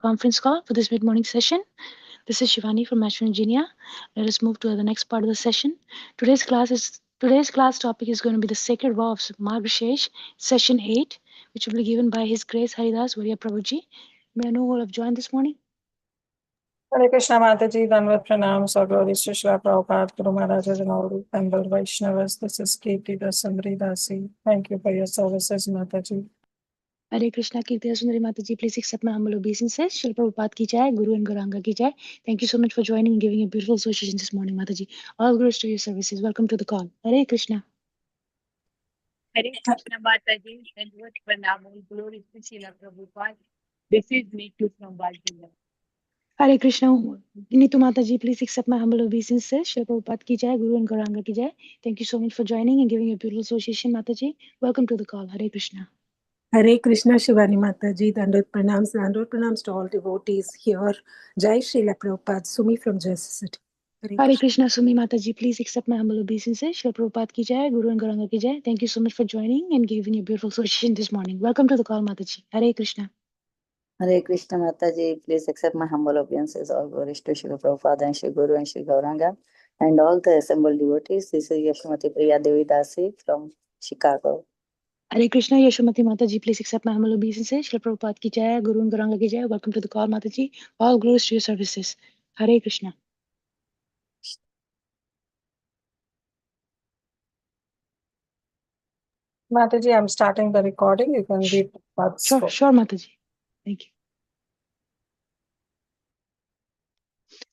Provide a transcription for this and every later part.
conference call for this mid-morning session. This is Shivani from National Engineer. Let us move to the next part of the session. Today's class topic is going to be the sacred vow of Margasish, session 8, which will be given by His Grace Haridas Varya Prabhuji. May I know who have joined this morning? Hare Krishna Mataji, Danvat Pranam, Sarvori Shishla Prabhupada, Guru Maharajas and all Temple Vaishnavas. This is Kirti Dasandri Dasi. Thank you for your services, Mataji. Hare Krishna Kirti Sundari Mataji, please accept my humble obeisances. Shri Prabhupada ki jai, Guru and Gauranga ki jai. Thank you so much for joining and giving a beautiful association this morning, Mataji. All gurus to your services. Welcome to the call. Hare Krishna. Hare Krishna Mataji, and what Pranam, glory to Srila Prabhupada. This is Neetu from Baltimore. Hare Krishna. Neetu Mataji, please accept my humble obeisances. Shri Prabhupada ki jai, Guru and Gauranga ki jai. Thank you so much for joining and giving a beautiful association, Mataji. Welcome to the call. Hare Krishna. Hare Krishna Shivani Mataji, Dandot pranams to all devotees here. Jai Srila Prabhupada, Sumi from Jersey City. Hare Krishna Sumi Mataji, please accept my humble obeisances. Shri Prabhupada ki jai, Guru and Gauranga ki jai. Thank you so much for joining and giving a beautiful association this morning. Welcome to the call, Mataji. Hare Krishna. Hare Krishna Mataji, please accept my humble obeisances. All glories to Shri Prabhupada and Shri Guru and Shri Gauranga and all the assembled devotees. This is Yashmati Priya Devi Dasi from Chicago. Hare Krishna Yashomati Mataji, please accept my humble obeisances. Shri Prabhupada ki jai, Guru and Gauranga ki jai. Welcome to the call, Mataji. All glories to your services. Hare Krishna. Mataji, I'm starting the recording. You can read Prabhupada's Sure, Mataji. Thank you.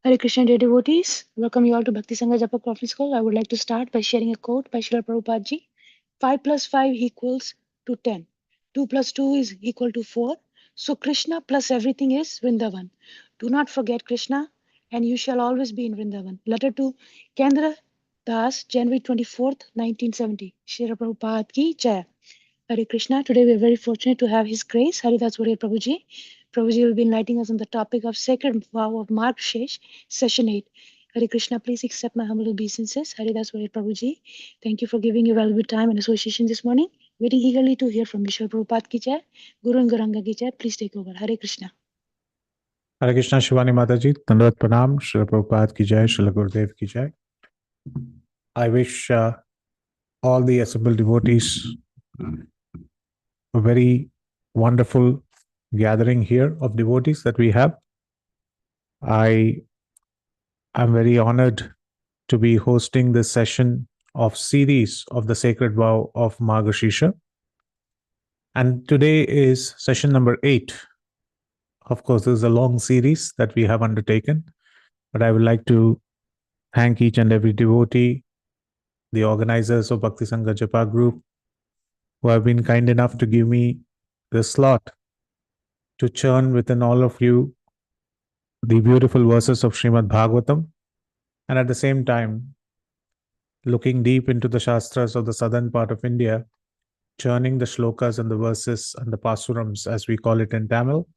Hare Krishna, dear devotees. Welcome you all to Bhakti Sangha Japa conference call. I would like to start by sharing a quote by Srila Prabhupada ji. 5 plus 5 equals to 10. 2 plus 2 is equal to 4. So Krishna plus everything is Vrindavan. Do not forget Krishna and you shall always be in Vrindavan. Letter to Kendra Das, January 24th, 1970. Srila Prabhupada ki jai. Hare Krishna. Today we are very fortunate to have His Grace Haridas Varya Prabhuji. Prabhuji will be enlightening us on the topic of Sacred Vow of Margasish, Session 8. Hare Krishna, please accept my humble obeisances. Haridas Varya Prabhuji, thank you for giving your valuable time and association this morning. Waiting eagerly to hear from you. Shri Prabhupada ki jai, Guru and Gauranga ki jai. Please take over. Hare Krishna. Hare Krishna Shivani Mataji, Dandat Pranam, Shri Prabhupada ki jai, Shri Gurudev ki jai. I wish all the assembled devotees a very wonderful gathering here of devotees that we have. I am very honored to be hosting this session of series of the Sacred Vow of Margashisha. And today is session number 8. Of course, this is a long series that we have undertaken, but I would like to thank each and every devotee, the organizers of Bhakti Sangha Japa group, who have been kind enough to give me the slot to churn within all of you the beautiful verses of Srimad Bhagavatam, and at the same time, looking deep into the Shastras of the southern part of India, churning the shlokas and the verses and the pasurams, as we call it in Tamil,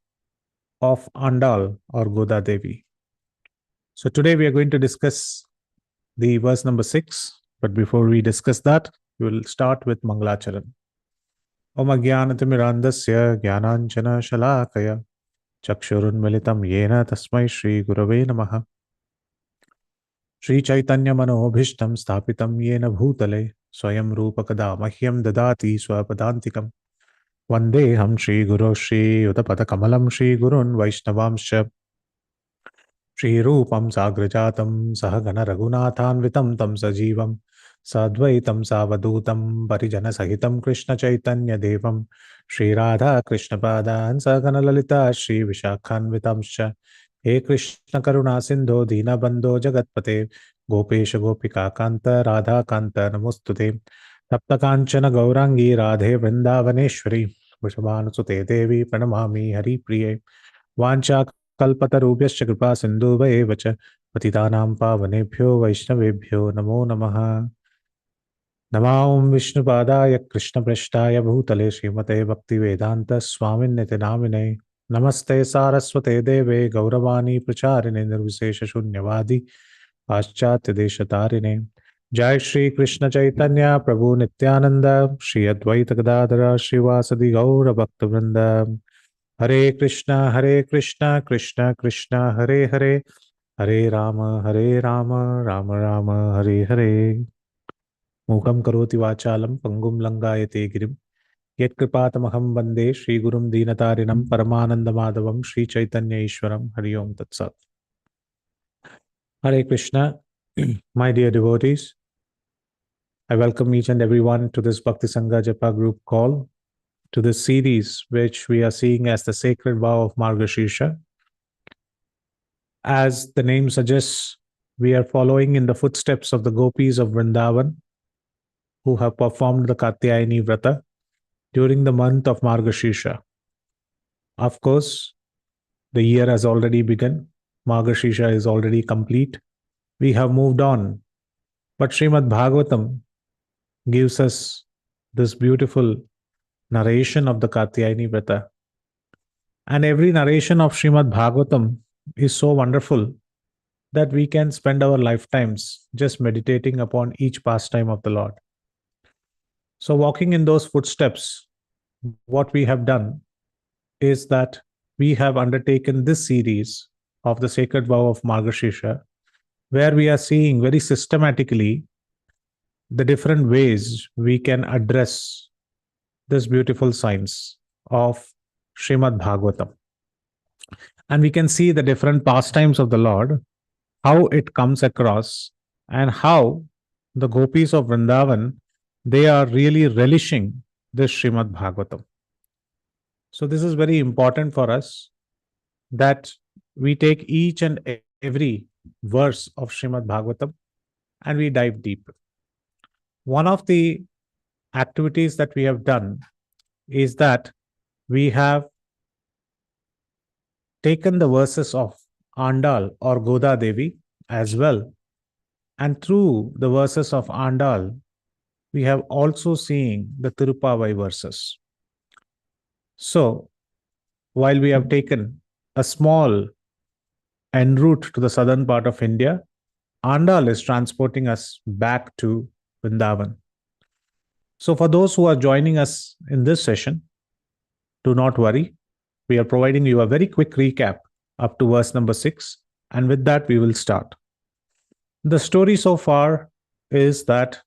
of Andal or Goda Devi. So today we are going to discuss the verse number 6, but before we discuss that, we will start with Mangalacharan. Om Agyanatimirandasya Gyananchana Shalakaya Chakshurunmilitam Yena Tasmai Shri Gurave Namaha Shri Chaitanya Manobhishtam Sthapitam Yena Bhutale Swayam Rupakada Mahyam Dadati Swapadantikam Vandeham Shri Guru Shri Udapada Kamalam Shri Gurun Vaishnavamsha Shri Rupam Sagrajatam Sahagana Raghunathanvitam Tam Sajivam Sadvaitam Savadutam Parijana Sahitam Krishna Chaitanya Devam Shri Radha Krishna Padan Sagana Lalita Shri Vishakhanvitamsha He Krishna Karuna Sindho Dina Bandho Jagatpate Gopesha Gopika Kanta Radha Kanta Namostute Tapta Kanchana Gaurangi Radhe Vrindavaneshwari Vrishabhanusute Devi Pranamami Hari Priye Vancha Kalpatarubhyascha Kripa Sindhuvaeva cha Patitanam Pavanebhyo Vaishnavebhyo Namo Namaha Namah Vishnupadaya Krishna Prashtaya Bhutale Srimate Bhakti Vedanta Swamin Nitinamine Namaste Saraswate Deve Gauravani Pracharine Nirvisesha Shunyavadi Paschatya Deshatarine Jai Shri Krishna Chaitanya Prabhu Nityananda Shri Advaita Gadadara Shri Vasadi Gaura Bhakta Vrinda Hare Krishna, Krishna Krishna, Hare Hare, Hare Rama, Rama Rama, Hare Hare. Mukam karoti vachalam, pangum langayate girim. Yet kripatamaham bande, Shri Gurum Dinatarinam, Paramananda Madhavam, Shri Chaitanya Ishwaram, Hari Om Tat Sat. Hare Krishna, my dear devotees. I welcome each and everyone to this Bhakti Sangha Japa group call, to this series which we are seeing as the sacred vow of Margashirsha. As the name suggests, we are following in the footsteps of the gopis of Vrindavan who have performed the Katyayani Vrata during the month of Margashirsha. Of course, the year has already begun. Margashirsha is already complete. We have moved on. But Srimad Bhagavatam gives us this beautiful narration of the Katyayani Vrata. And every narration of Srimad Bhagavatam is so wonderful that we can spend our lifetimes just meditating upon each pastime of the Lord. So, walking in those footsteps, what we have done is that we have undertaken this series of the Sacred Vow of Margashirsha, where we are seeing very systematically the different ways we can address this beautiful science of Srimad Bhagavatam. And we can see the different pastimes of the Lord, how it comes across, and how the gopis of Vrindavan, they are really relishing this Srimad Bhagavatam. So this is very important for us that we take each and every verse of Srimad Bhagavatam and we dive deep. One of the activities that we have done is that we have taken the verses of Andal or Goda Devi as well. And through the verses of Andal, we have also seen the Tirupavai verses. So, while we have taken a small en route to the southern part of India, Andal is transporting us back to Vrindavan. So, for those who are joining us in this session, do not worry. We are providing you a very quick recap up to verse number 6. And with that, we will start. The story so far is that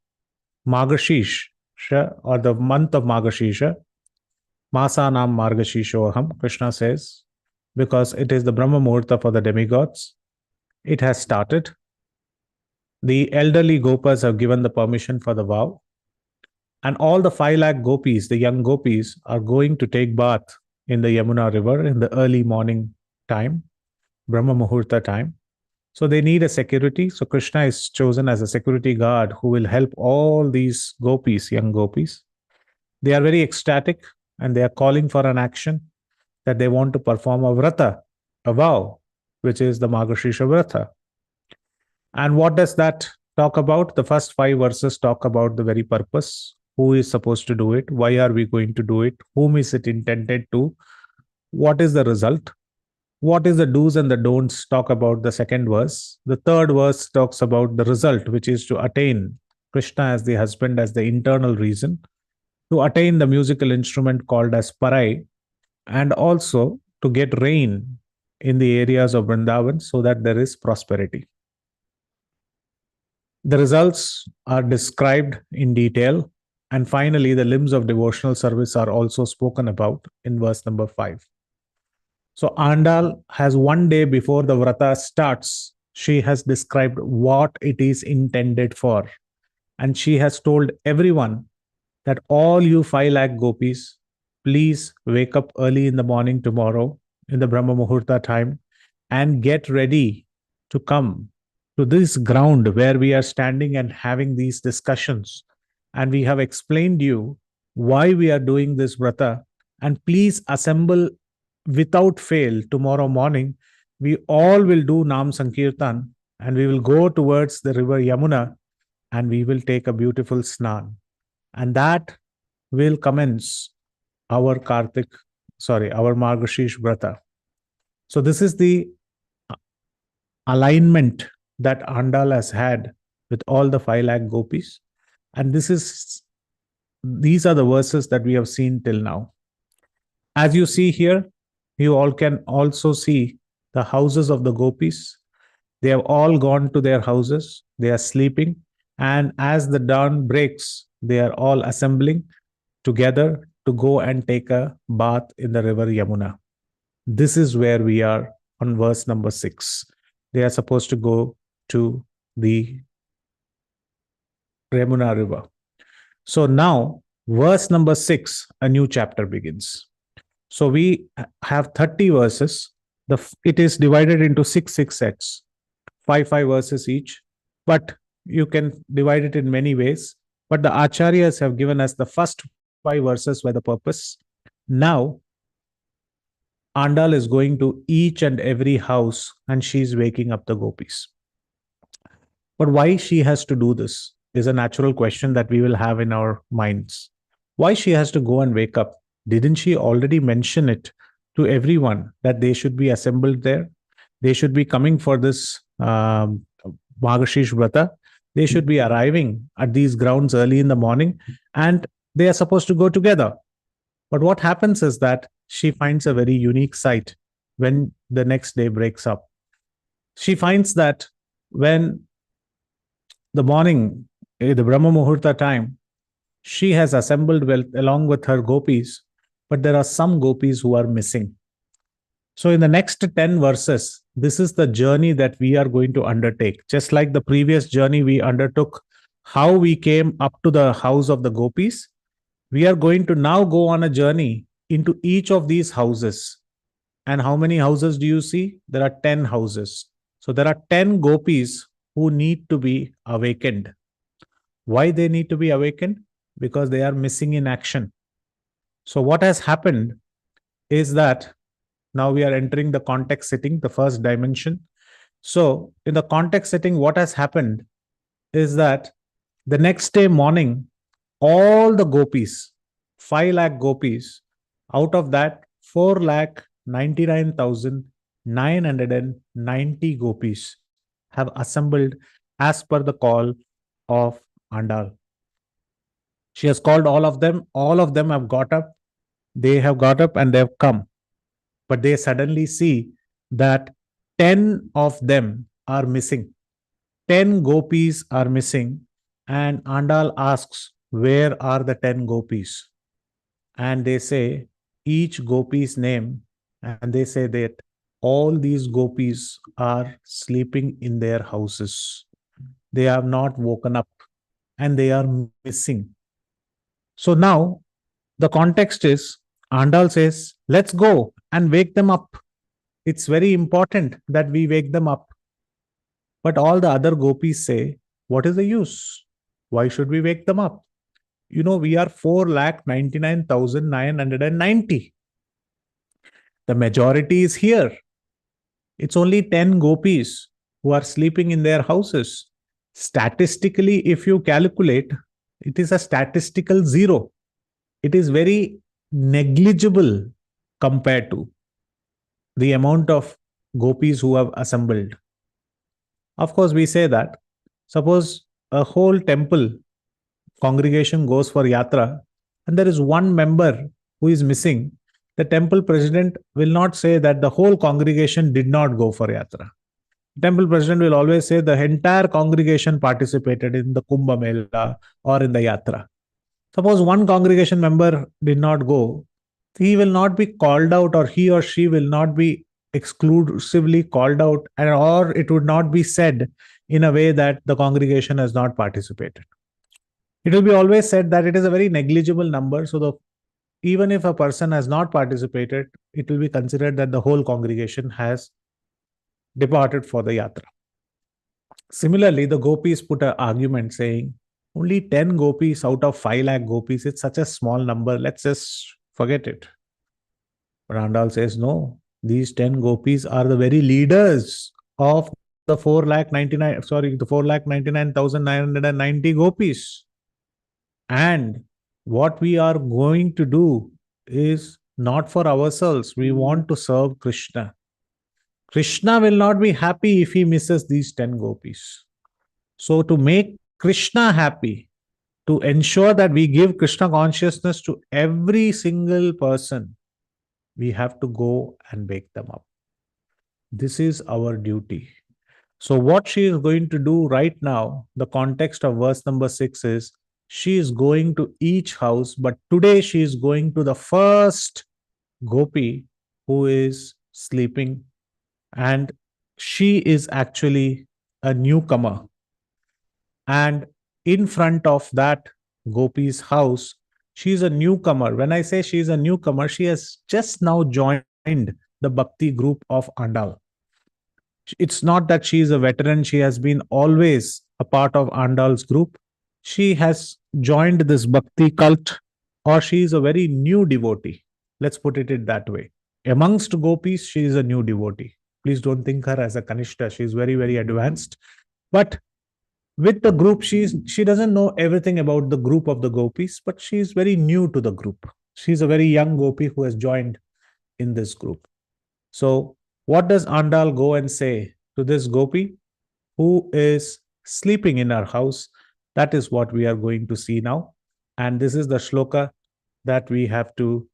Margashish, or the month of Margashisha, Masanam Margashishoham, Krishna says, because it is the Brahma Muhurta for the demigods. It has started. The elderly gopas have given the permission for the vow. And all the 5 lakh gopis, the young gopis, are going to take bath in the Yamuna river in the early morning time, Brahma Muhurta time. So they need a security. So Krishna is chosen as a security guard who will help all these gopis, young gopis. They are very ecstatic and they are calling for an action that they want to perform a vrata, a vow, which is the Margashirsha Vrata. And what does that talk about? The first 5 verses talk about the very purpose. Who is supposed to do it? Why are we going to do it? Whom is it intended to? What is the result? What is the do's and the don'ts? Talk about the second verse. The third verse talks about the result, which is to attain Krishna as the husband, as the internal reason, to attain the musical instrument called as Parai, and also to get rain in the areas of Vrindavan so that there is prosperity. The results are described in detail. And finally, the limbs of devotional service are also spoken about in verse number 5. So Andal has one day before the Vrata starts, she has described what it is intended for. And she has told everyone that all you 5 lakh gopis, please wake up early in the morning tomorrow in the Brahma Muhurta time and get ready to come to this ground where we are standing and having these discussions. And we have explained you why we are doing this vrata. And please assemble without fail tomorrow morning. We all will do Nam Sankirtan and we will go towards the river Yamuna and we will take a beautiful snan. And that will commence our our Margashish Vrata. So this is the alignment that Andal has had with all the 5 lakh gopis. And these are the verses that we have seen till now. As you see here, you all can also see the houses of the gopis. They have all gone to their houses. They are sleeping. And as the dawn breaks, they are all assembling together to go and take a bath in the river Yamuna. This is where we are on verse number 6. They are supposed to go to the Yamuna river. So now, verse number 6, a new chapter begins. So we have 30 verses. It is divided into 6 sets, 5 verses each. But you can divide it in many ways. But the acharyas have given us the first 5 verses were the purpose. Now, Andal is going to each and every house and she's waking up the gopis. But why she has to do this is a natural question that we will have in our minds. Why she has to go and wake up? Didn't she already mention it to everyone that they should be assembled there? They should be coming for this Margasish Vrata. They should be arriving at these grounds early in the morning and they are supposed to go together. But what happens is that she finds a very unique sight when the next day breaks up. She finds that when the morning, the Brahma Muhurta time, she has assembled along with her gopis, but there are some gopis who are missing. So in the next 10 verses, this is the journey that we are going to undertake. Just like the previous journey we undertook, how we came up to the house of the gopis, we are going to now go on a journey into each of these houses. And how many houses do you see? There are 10 houses. So there are 10 gopis who need to be awakened. Why they need to be awakened? Because they are missing in action. So what has happened is that now we are entering the context setting, the first dimension. So in the context setting, what has happened is that the next day morning, all the gopis, 5 lakh gopis, out of that 4,99,990 gopis have assembled as per the call of Andal. She has called all of them. All of them have got up. They have got up and they have come. But they suddenly see that 10 of them are missing. 10 gopis are missing. And Andal asks, where are the 10 gopis? And they say each gopi's name, and they say that all these gopis are sleeping in their houses. They have not woken up and they are missing. So now the context is Andal says, let's go and wake them up. It's very important that we wake them up. But all the other gopis say, what is the use? Why should we wake them up? You know, we are 4,99,990. The majority is here. It's only 10 gopis who are sleeping in their houses. Statistically, if you calculate, it is a statistical zero. It is very negligible compared to the amount of gopis who have assembled. Of course, we say that. Suppose a whole temple congregation goes for yatra and there is one member who is missing, the temple president will not say that the whole congregation did not go for yatra. Temple president will always say the entire congregation participated in the Kumbh Mela or in the yatra. Suppose one congregation member did not go, he will not be called out, or he or she will not be exclusively called out, and or it would not be said in a way that the congregation has not participated. It will be always said that it is a very negligible number. So even if a person has not participated, it will be considered that the whole congregation has departed for the yatra. Similarly, the gopis put an argument saying, only 10 gopis out of 5 lakh gopis, it's such a small number, let's just forget it. But Andal says, no, these 10 gopis are the very leaders of the 4,99,990 gopis. And what we are going to do is not for ourselves. We want to serve Krishna. Krishna will not be happy if he misses these 10 gopis. So to make Krishna happy, to ensure that we give Krishna consciousness to every single person, we have to go and wake them up. This is our duty. So, what she is going to do right now, the context of verse number 6 is she is going to each house, but today she is going to the first gopi who is sleeping, and she is actually a newcomer. And in front of that gopi's house, she is a newcomer. When I say she is a newcomer, she has just now joined the Bhakti group of Andal. It's not that she is a veteran, she has been always a part of Andal's group. She has joined this Bhakti cult, or she is a very new devotee. Let's put it that way. Amongst gopis, she is a new devotee. Please don't think her as a Kanishta. She is very, very advanced. But with the group, she doesn't know everything about the group of the gopis, but she is very new to the group. She's a very young gopi who has joined in this group. So, what does Andal go and say to this gopi who is sleeping in our house? That is what we are going to see now. And this is the shloka that we have to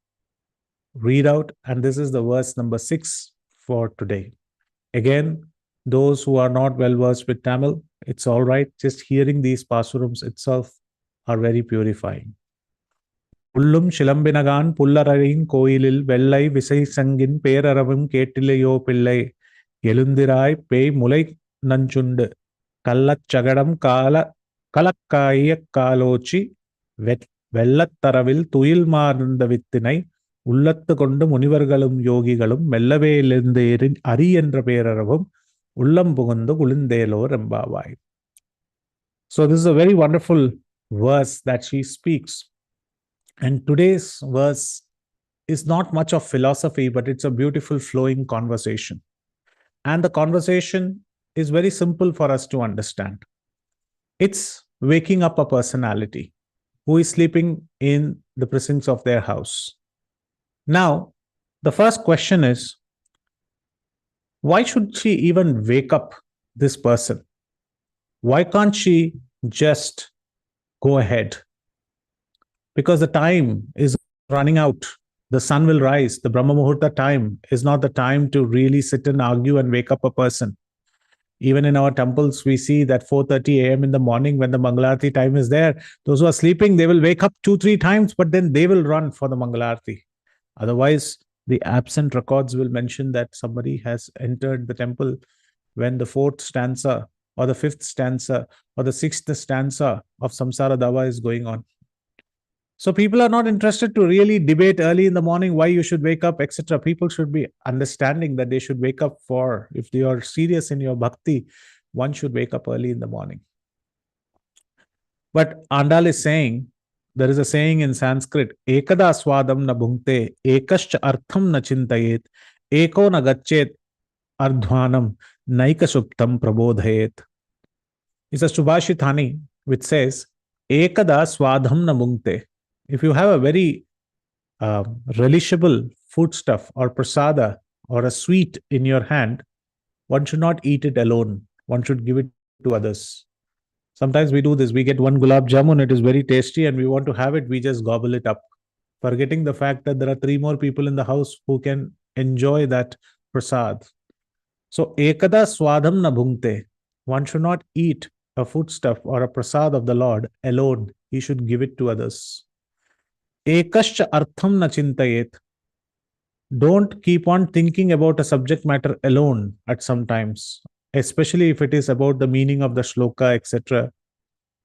read out. And this is the verse number 6 for today. Again, those who are not well versed with Tamil, it's all right. Just hearing these pasurams itself are very purifying. புல்லும் சிலம்பினகான் புல்லரையின் கோயிலில் வெள்ளை விசை சங்கின் பேரறவும் கேட்டிலையோ பிள்ளை எழுந்திராய் பேய் முலை நஞ்சுண்டு கள்ளச்சகடம் கலக்காய காலோச்சி வெள்ளத்தரவில் துயில் மார்ந்த வித்தினை உள்ளத்து கொண்டு முனிவர்களும் யோகிகளும் மெல்லவே எழுந்து அரி என்ற பேரறவும் உள்ளம் புகுந்து குளிந்தேலோ ரெம்பாவாய். So this is a very wonderful verse that she speaks. And today's verse is not much of philosophy, but it's a beautiful flowing conversation. And the conversation is very simple for us to understand. It's waking up a personality who is sleeping in the precincts of their house. Now, the first question is, why should she even wake up this person? Why can't she just go ahead? Because the time is running out. The sun will rise. The Brahma Muhurta time is not the time to really sit and argue and wake up a person. Even in our temples, we see that 4:30 a.m. in the morning, when the Mangalarti time is there, those who are sleeping, they will wake up 2-3 times, but then they will run for the Mangalarti. Otherwise, the absent records will mention that somebody has entered the temple when the 4th stanza or the 5th stanza or the 6th stanza of Samsara Dava is going on. So people are not interested to really debate early in the morning why you should wake up, etc. People should be understanding that they should wake up for, if they are serious in your bhakti, one should wake up early in the morning. But Andal is saying, there is a saying in Sanskrit, Ekada swadam na bhunkte, ekascha artham na chintayet, eko na gachet ardhvanam, naika suptam prabodhayet. It's a Subhashithani which says, Ekada swadham na bhunkte. If you have a very relishable foodstuff or prasada or a sweet in your hand, one should not eat it alone. One should give it to others. Sometimes we do this. We get one gulab jamun, it is very tasty, and we want to have it, we just gobble it up, forgetting the fact that there are 3 more people in the house who can enjoy that prasad. So, ekada swadham na bhunkte. One should not eat a foodstuff or a prasad of the Lord alone. He should give it to others. Ekascha artham na chintayet. Don't keep on thinking about a subject matter alone at some times, especially if it is about the meaning of the shloka, etc.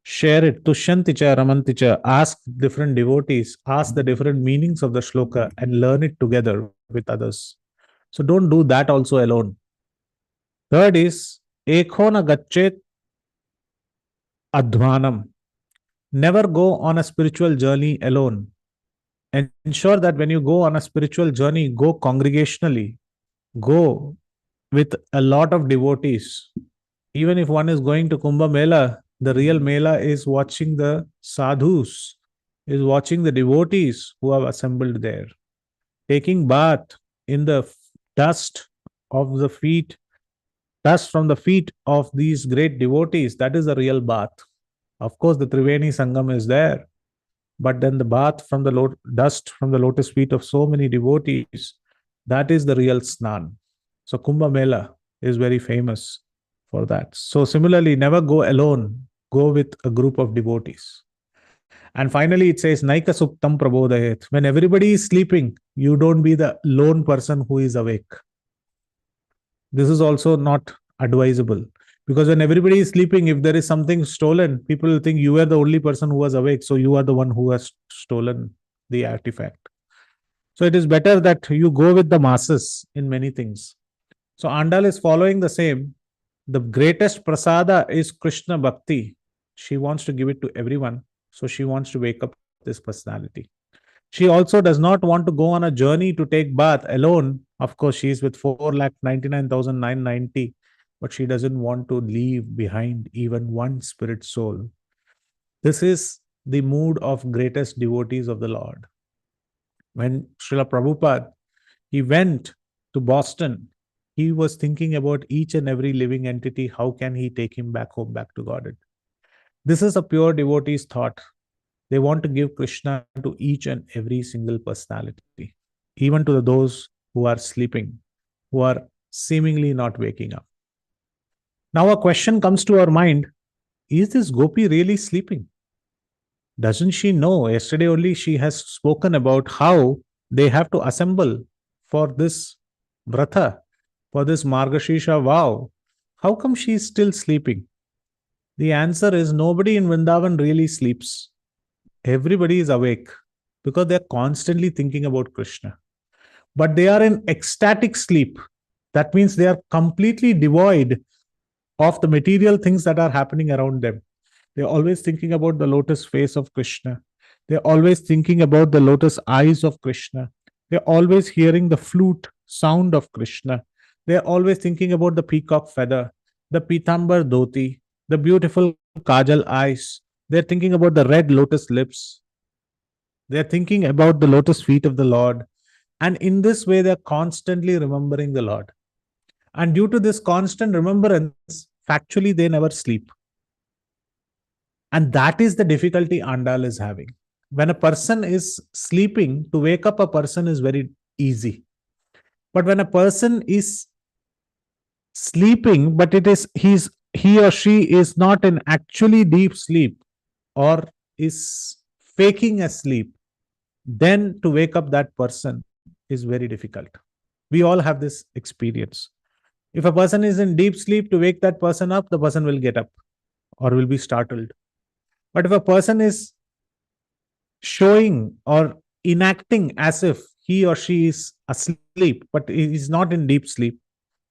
Share it. Tushyanticha, ramanticha. Ask different devotees, ask the different meanings of the shloka and learn it together with others. So don't do that also alone. Third is, ekhona gachet adhvanam. Never go on a spiritual journey alone. Ensure that when you go on a spiritual journey, go congregationally, go with a lot of devotees. Even if one is going to Kumbh Mela, the real Mela is watching the sadhus, is watching the devotees who have assembled there. Taking bath in the dust of the feet, dust from the feet of these great devotees, that is the real bath. Of course, the Triveni Sangam is there. But then the bath from the dust from the lotus feet of so many devotees, That is the real Snan. So Kumbh Mela is very famous for that. So similarly, never go alone. Go with a group of devotees. And finally, it says, Naika Suptam Prabodayet. When everybody is sleeping, you don't be the lone person who is awake. This is also not advisable. Because when everybody is sleeping, if there is something stolen, people will think you are the only person who was awake. So you are the one who has stolen the artifact. So it is better that you go with the masses in many things. So Andal is following the same. The greatest prasada is Krishna Bhakti. She wants to give it to everyone. So she wants to wake up this personality. She also does not want to go on a journey to take bath alone. Of course, she is with 4,99,990, but she doesn't want to leave behind even one spirit soul. This is the mood of greatest devotees of the Lord. When Srila Prabhupada, he went to Boston, he was thinking about each and every living entity. How can he take him back home, back to Godhead? This is a pure devotee's thought. They want to give Krishna to each and every single personality, even to those who are sleeping, who are seemingly not waking up. Now, a question comes to our mind: is this Gopi really sleeping? Doesn't she know? Yesterday only she has spoken about how they have to assemble for this vratha, for this Margashisha vow. How come she is still sleeping? The answer is nobody in Vrindavan really sleeps. Everybody is awake because they are constantly thinking about Krishna. But they are in ecstatic sleep. That means they are completely devoid of the material things that are happening around them. They're always thinking about the lotus face of Krishna. They're always thinking about the lotus eyes of Krishna. They're always hearing the flute sound of Krishna. They're always thinking about the peacock feather, the pitambar dhoti, the beautiful kajal eyes. They're thinking about the red lotus lips. They're thinking about the lotus feet of the Lord. And in this way, they're constantly remembering the Lord. And due to this constant remembrance, factually, they never sleep. And that is the difficulty Andal is having. When a person is sleeping, to wake up a person is very easy. But when a person is sleeping, but he or she is not in actually deep sleep or is faking a sleep, then to wake up that person is very difficult. We all have this experience. If a person is in deep sleep, to wake that person up, the person will get up or will be startled. But if a person is showing or enacting as if he or she is asleep, but is not in deep sleep,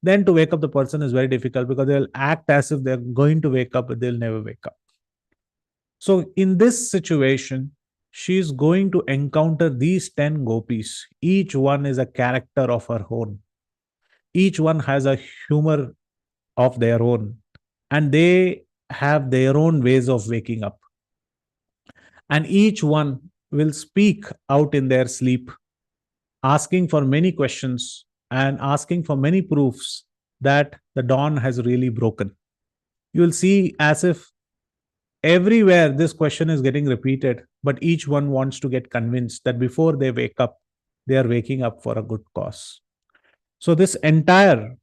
then to wake up the person is very difficult because they'll act as if they're going to wake up, but they'll never wake up. So in this situation, she is going to encounter these 10 gopis. Each one is a character of her own. Each one has a humor of their own, and they have their own ways of waking up. And each one will speak out in their sleep, asking for many questions and asking for many proofs that the dawn has really broken. You will see as if everywhere this question is getting repeated, but each one wants to get convinced that before they wake up, they are waking up for a good cause. So, this entire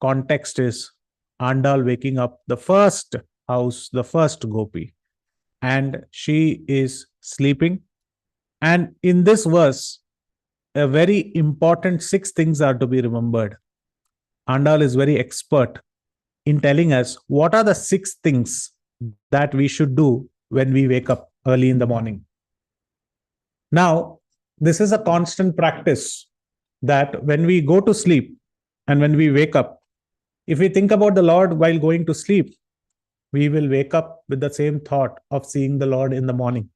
context is Andal waking up the first house, the first gopi, and she is sleeping. And in this verse, a very important 6 things are to be remembered. Andal is very expert in telling us what are the 6 things that we should do when we wake up early in the morning. Now, this is a constant practice that when we go to sleep and when we wake up, if we think about the Lord while going to sleep, we will wake up with the same thought of seeing the Lord in the morning.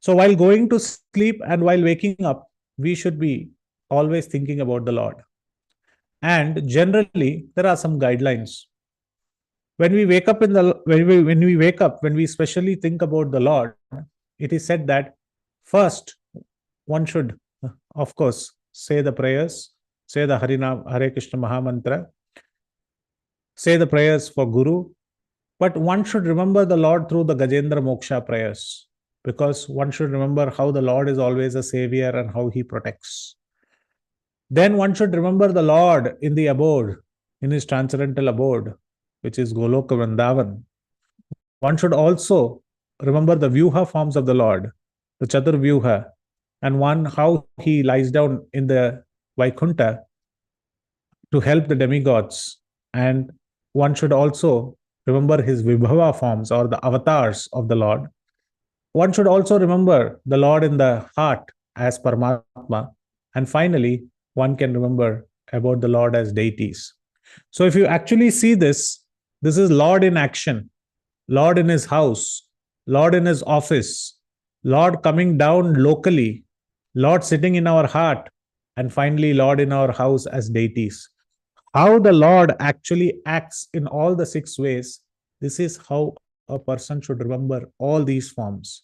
So while going to sleep and while waking up, we should be always thinking about the Lord. And generally, there are some guidelines. When we wake up when we especially think about the Lord, it is said that first one should, of course, say the prayers, say the Hare Krishna Mahamantra, say the prayers for Guru, but one should remember the Lord through the Gajendra Moksha prayers, because one should remember how the Lord is always a savior and how he protects. Then one should remember the Lord in the abode, in his transcendental abode, which is Goloka Vrindavan. One should also remember the Vyuha forms of the Lord, the Chatur Vyuha, and one how he lies down in the Vaikunta to help the demigods. And one should also remember his Vibhava forms or the avatars of the Lord. One should also remember the Lord in the heart as Paramatma. And finally, one can remember about the Lord as deities. So if you actually see this, this is Lord in action, Lord in his house, Lord in his office, Lord coming down locally, Lord sitting in our heart, and finally, Lord in our house as deities. How the Lord actually acts in all the 6 ways, this is how a person should remember all these forms.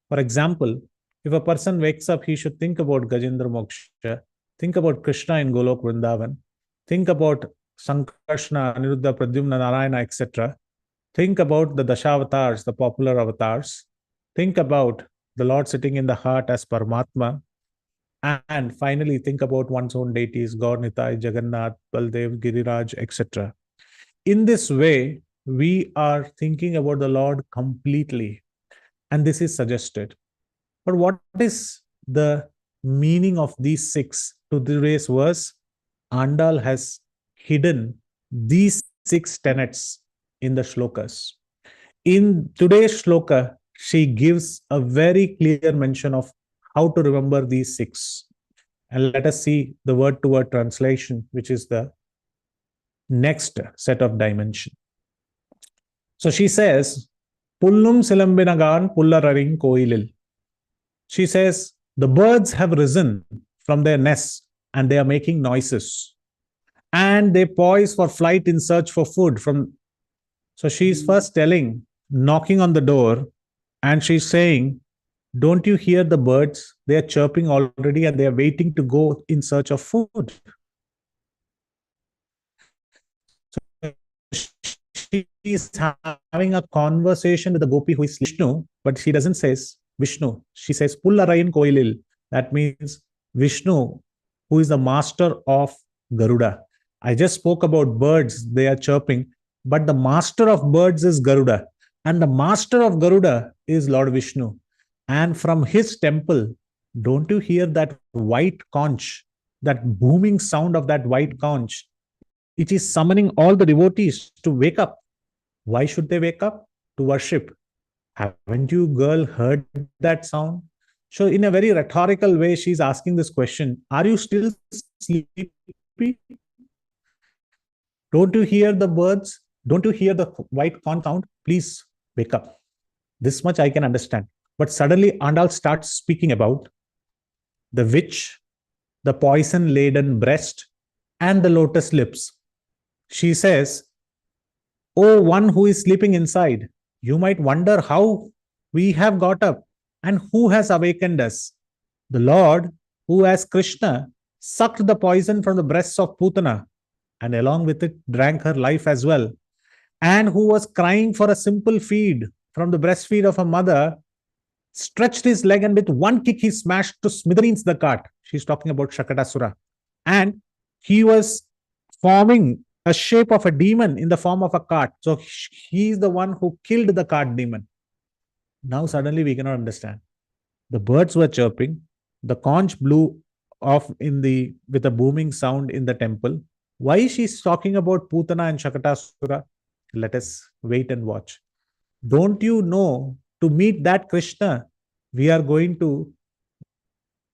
For example, if a person wakes up, he should think about Gajendra Moksha, think about Krishna in Golok Vrindavan, think about Sankarshna, Aniruddha, Pradyumna, Narayana, etc. Think about the Dashavatars, the popular avatars. Think about the Lord sitting in the heart as Paramatma. And finally, think about one's own deities, Gaur Nitai, Jagannath, Baldev, Giriraj, etc. In this way, we are thinking about the Lord completely. And this is suggested. But what is the meaning of these 6? To today's verse, Andal has hidden these 6 tenets in the shlokas. In today's shloka, she gives a very clear mention of how to remember these 6. And let us see the word to word translation, which is the next set of dimension. So she says, Pullum silambinagan pullararing koilil. She says, the birds have risen from their nests and they are making noises. And they poise for flight in search for food from. So she's first telling, knocking on the door, and she's saying, don't you hear the birds? They are chirping already and they are waiting to go in search of food. She is having a conversation with the gopi who is Vishnu, but she doesn't say Vishnu. She says Pullarayan Koilil. That means Vishnu, who is the master of Garuda. I just spoke about birds, they are chirping, but the master of birds is Garuda. And the master of Garuda is Lord Vishnu. And from his temple, don't you hear that white conch, that booming sound of that white conch? It is summoning all the devotees to wake up. Why should they wake up? To worship. Haven't you, girl, heard that sound? So, in a very rhetorical way, she's asking this question: are you still sleepy? Don't you hear the birds? Don't you hear the white corn sound? Please wake up. This much I can understand. But suddenly, Andal starts speaking about the witch, the poison laden breast, and the lotus lips. She says, oh, one who is sleeping inside, you might wonder how we have got up and who has awakened us. The Lord, who as Krishna sucked the poison from the breasts of Putana and along with it drank her life as well, and who was crying for a simple feed from the breastfeed of her mother, stretched his leg and with one kick he smashed to smithereens the cart. She's talking about Shakatasura. And he was forming a shape of a demon in the form of a cart. So he's the one who killed the cart demon. Now suddenly we cannot understand. The birds were chirping. The conch blew off with a booming sound in the temple. Why she's talking about Putana and Shakatasura? Let us wait and watch. Don't you know, to meet that Krishna, we are going to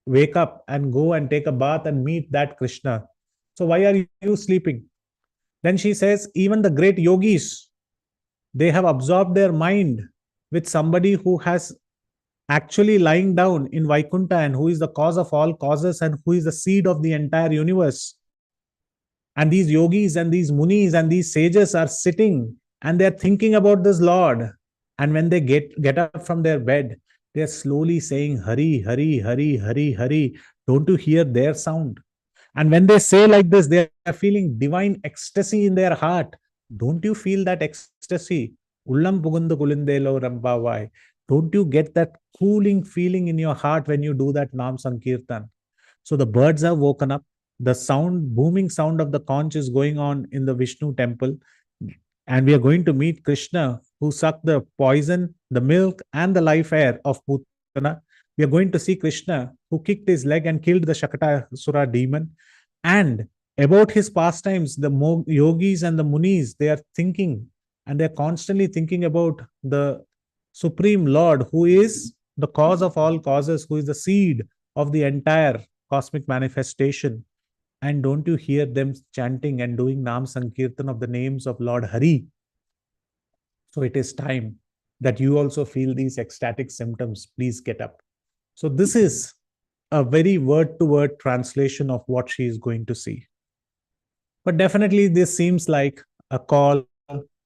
wake up and go and take a bath and meet that Krishna. So why are you sleeping? Then she says, even the great yogis, they have absorbed their mind with somebody who has actually lying down in Vaikunta and who is the cause of all causes and who is the seed of the entire universe. And these yogis and these munis and these sages are sitting and they're thinking about this Lord. And when they get up from their bed, they're slowly saying, Hari, Hari, Hari, Hari, Hari. Don't you hear their sound? And when they say like this, they are feeling divine ecstasy in their heart. Don't you feel that ecstasy? Ullam pugundu kulindelo rambavai. Don't you get that cooling feeling in your heart when you do that Nam Sankirtan? So the birds have woken up. the sound, booming sound of the conch is going on in the Vishnu temple. And we are going to meet Krishna, who sucked the poison, the milk, and the life air of Putana. We are going to see Krishna, who kicked his leg and killed the Shakatasura demon. And about his pastimes, the yogis and the munis, they are thinking, and they're constantly thinking about the Supreme Lord, who is the cause of all causes, who is the seed of the entire cosmic manifestation. And don't you hear them chanting and doing Nam Sankirtan of the names of Lord Hari? So it is time that you also feel these ecstatic symptoms. Please get up. So this is a very word-to-word translation of what she is going to see. But definitely this seems like a call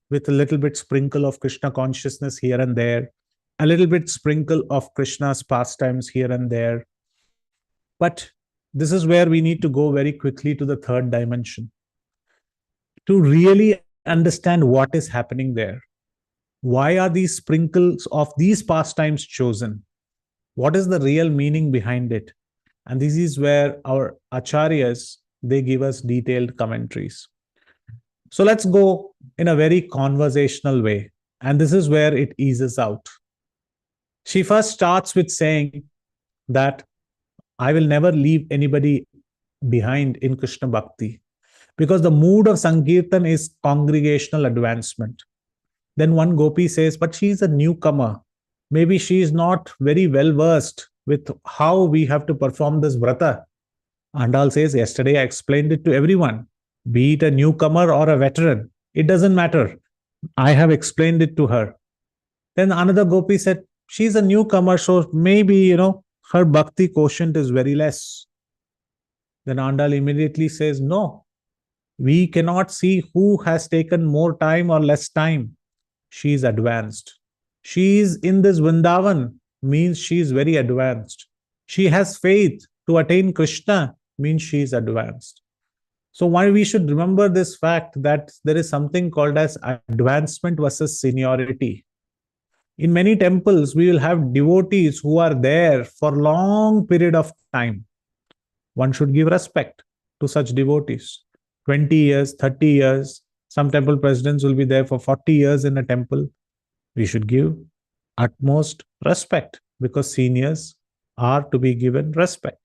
with a little bit sprinkle of Krishna consciousness here and there, a little bit sprinkle of Krishna's pastimes here and there. But this is where we need to go very quickly to the third dimension to really understand what is happening there. Why are these sprinkles of these pastimes chosen? What is the real meaning behind it? And this is where our acharyas, they give us detailed commentaries. So let's go in a very conversational way. And this is where it eases out. She first starts with saying that I will never leave anybody behind in Krishna Bhakti, because the mood of Sankirtan is congregational advancement. Then one gopi says, but she is a newcomer. Maybe she is not very well versed with how we have to perform this vrata. Andal says, yesterday I explained it to everyone, be it a newcomer or a veteran. It doesn't matter. I have explained it to her. Then another gopi said, she's a newcomer, so maybe, her bhakti quotient is very less. Then Andal immediately says, no, we cannot see who has taken more time or less time. She is advanced. She is in this Vrindavan, means she is very advanced. She has faith to attain Krishna, means she is advanced. So why we should remember this fact that there is something called as advancement versus seniority. In many temples, we will have devotees who are there for long period of time. One should give respect to such devotees. 20 years, 30 years, some temple presidents will be there for 40 years in a temple. We should give utmost respect because seniors are to be given respect.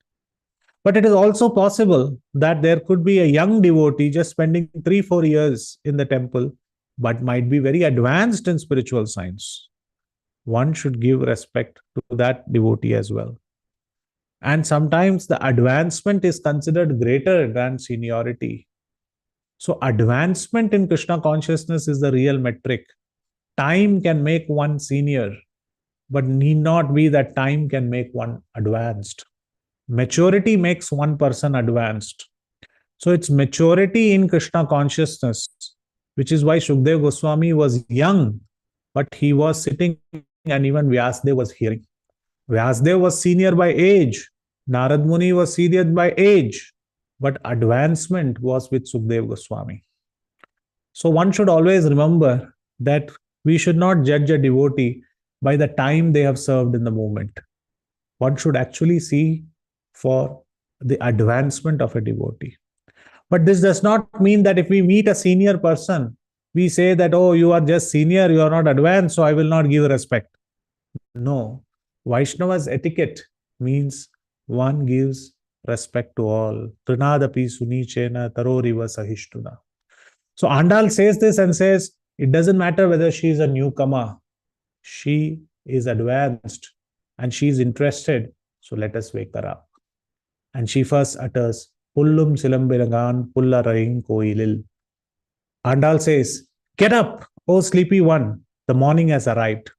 But it is also possible that there could be a young devotee just spending 3-4 years in the temple, but might be very advanced in spiritual science. One should give respect to that devotee as well. And sometimes the advancement is considered greater than seniority. So advancement in Krishna consciousness is the real metric. Time can make one senior, but need not be that time can make one advanced. Maturity makes one person advanced. So it's maturity in Krishna consciousness, which is why Shukdev Goswami was young, but he was sitting and even Vyasdev was hearing. Vyasdev was senior by age. Narad Muni was senior by age, but advancement was with Shukdev Goswami. So one should always remember that we should not judge a devotee by the time they have served in the movement. One should actually see for the advancement of a devotee. But this does not mean that if we meet a senior person, we say that, oh, you are just senior, you are not advanced, so I will not give respect. No. Vaishnava's etiquette means one gives respect to all. Trinadapi sunichena taroriva sahishtuna. So Andal says this and says, it doesn't matter whether she is a newcomer. She is advanced and she is interested. So let us wake her up. And she first utters, Pullum silambiragan pullarain koilil. Andal says, get up, O sleepy one, the morning has arrived.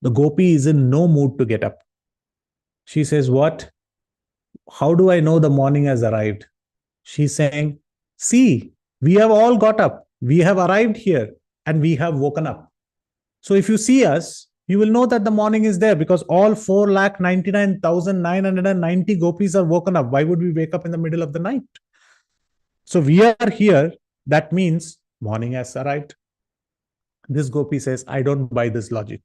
The gopi is in no mood to get up. She says, what? How do I know the morning has arrived? She's saying, see, we have all got up. We have arrived here and we have woken up. So if you see us, you will know that the morning is there because all 4,99,990 gopis are woken up. Why would we wake up in the middle of the night? So we are here. That means morning has arrived. This gopi says, I don't buy this logic.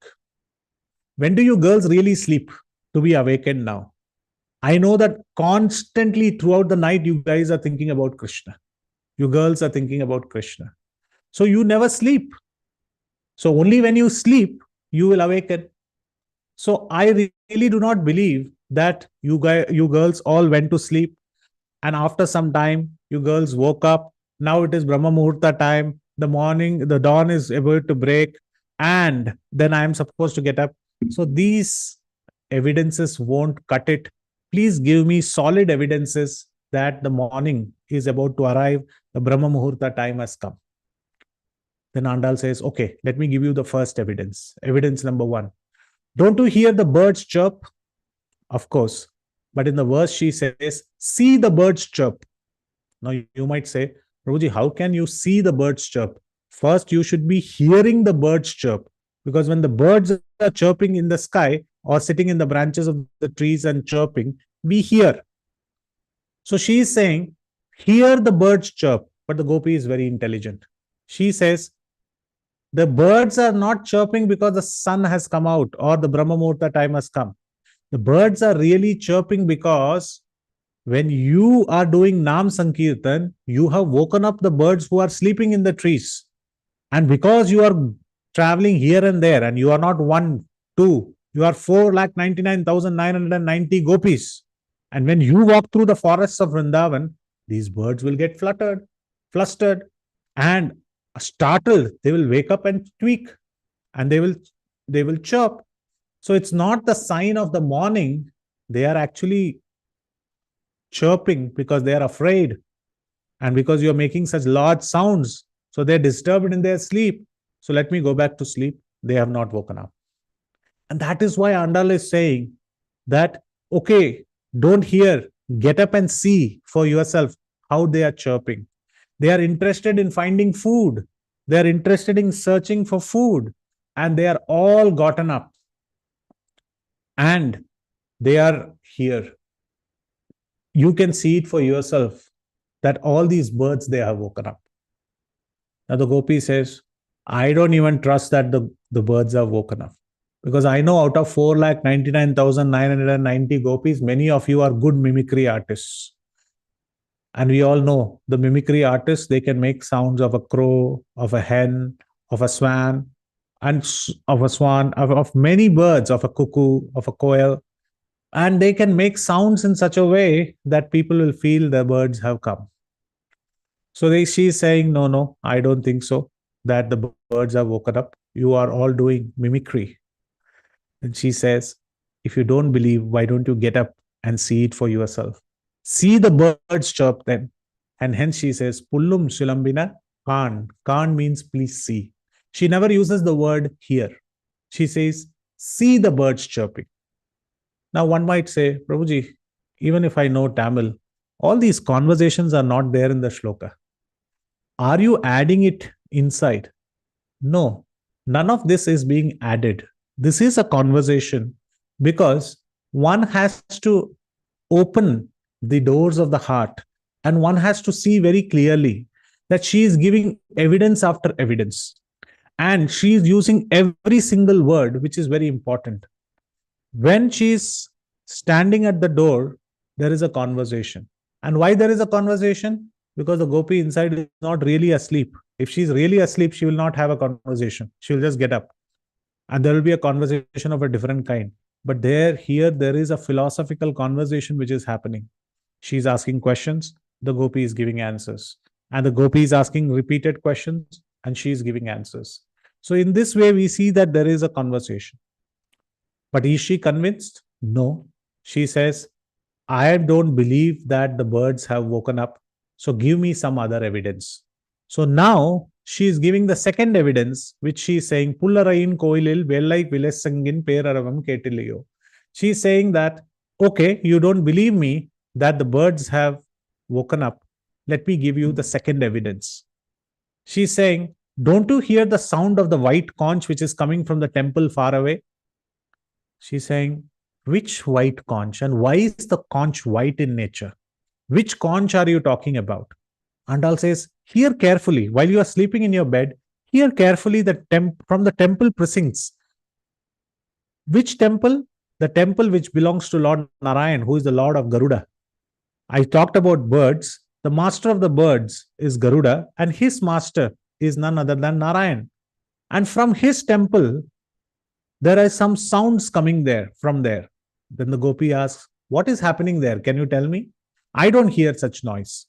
When do you girls really sleep to be awakened now? I know that constantly throughout the night, you guys are thinking about Krishna. You girls are thinking about Krishna. So you never sleep. So only when you sleep, you will awaken. So I really do not believe that you girls all went to sleep, and after some time, you girls woke up. Now it is Brahma Muhurta time. The morning, the dawn is about to break, and then I am supposed to get up. So these evidences won't cut it. Please give me solid evidences that the morning is about to arrive. The Brahma Muhurta time has come. Then Andal says, okay, let me give you the first evidence. Evidence number one. Don't you hear the birds chirp? Of course. But in the verse, she says, see the birds chirp. Now you might say, Prabhuji, how can you see the birds chirp? First, you should be hearing the birds chirp. Because when the birds are chirping in the sky or sitting in the branches of the trees and chirping, we hear. So she is saying, hear the birds chirp. But the gopi is very intelligent. She says, the birds are not chirping because the sun has come out or the Brahma Muhurta time has come. The birds are really chirping because when you are doing Nam Sankirtan, you have woken up the birds who are sleeping in the trees. And because you are traveling here and there, and you are not one, two, you are 4,99,990 gopis. And when you walk through the forests of Vrindavan, these birds will get flustered, and startled. They will wake up and tweak, and they will chirp. So it's not the sign of the morning. They are actually chirping because they are afraid, and because you are making such large sounds. So they're disturbed in their sleep. So let me go back to sleep. They have not woken up. And that is why Andal is saying that, okay, don't hear, get up and see for yourself how they are chirping. They are interested in finding food. They are interested in searching for food. And they are all gotten up. And they are here. You can see it for yourself that all these birds, they have woken up. Now the gopi says, I don't even trust that the birds have woken up. Because I know out of 4,99,990 gopis, many of you are good mimicry artists. And we all know the mimicry artists, they can make sounds of a crow, of a hen, of a swan, and of a swan, of many birds, of a cuckoo, of a quail. And they can make sounds in such a way that people will feel the birds have come. So she is saying, no, I don't think so, that the birds have woken up. You are all doing mimicry. And she says, if you don't believe, why don't you get up and see it for yourself? See the birds chirp then. And hence she says, Pullum Shilambina Kan. Kan means please see. She never uses the word hear. She says, see the birds chirping. Now one might say, Prabhuji, even if I know Tamil, all these conversations are not there in the shloka. Are you adding it inside? No, none of this is being added. This is a conversation because one has to open the doors of the heart and one has to see very clearly that she is giving evidence after evidence. And she is using every single word, which is very important. When she is standing at the door, there is a conversation. And why there is a conversation? Because the gopi inside is not really asleep. If she's really asleep, she will not have a conversation. She will just get up. And there will be a conversation of a different kind. But here, there is a philosophical conversation which is happening. She's asking questions, the gopi is giving answers. And the gopi is asking repeated questions, and she is giving answers. So in this way, we see that there is a conversation. But is she convinced? No. She says, I don't believe that the birds have woken up. So give me some other evidence. So now she is giving the second evidence, which she is saying, Pullarayin koilil vellai vilesangin peraravam ketiliyo. She is saying that, okay, you don't believe me that the birds have woken up. Let me give you the second evidence. She is saying, don't you hear the sound of the white conch which is coming from the temple far away? She's saying, which white conch? And why is the conch white in nature? Which conch are you talking about? Andal says, hear carefully. While you are sleeping in your bed, hear carefully from the temple precincts. Which temple? the temple which belongs to Lord Narayan, who is the Lord of Garuda. I talked about birds. The master of the birds is Garuda, and his master is none other than Narayan. And from his temple, there are some sounds coming there from there. Then the gopi asks, what is happening there? Can you tell me? I don't hear such noise.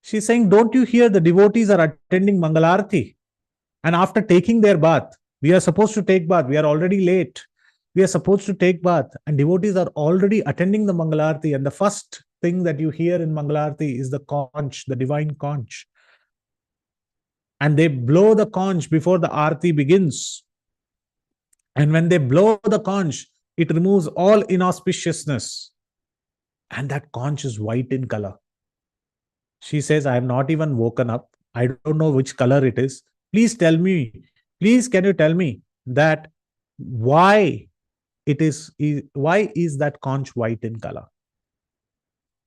She's saying, don't you hear the devotees are attending Mangalarti? And after taking their bath, we are supposed to take bath. We are already late. We are supposed to take bath, and devotees are already attending the Mangalarti. And the first thing that you hear in Mangalarti is the conch, the divine conch. And they blow the conch before the Aarti begins. And when they blow the conch, it removes all inauspiciousness. And that conch is white in color. She says, I have not even woken up. I don't know which color it is. Please tell me, please can you tell me that why why is that conch white in color?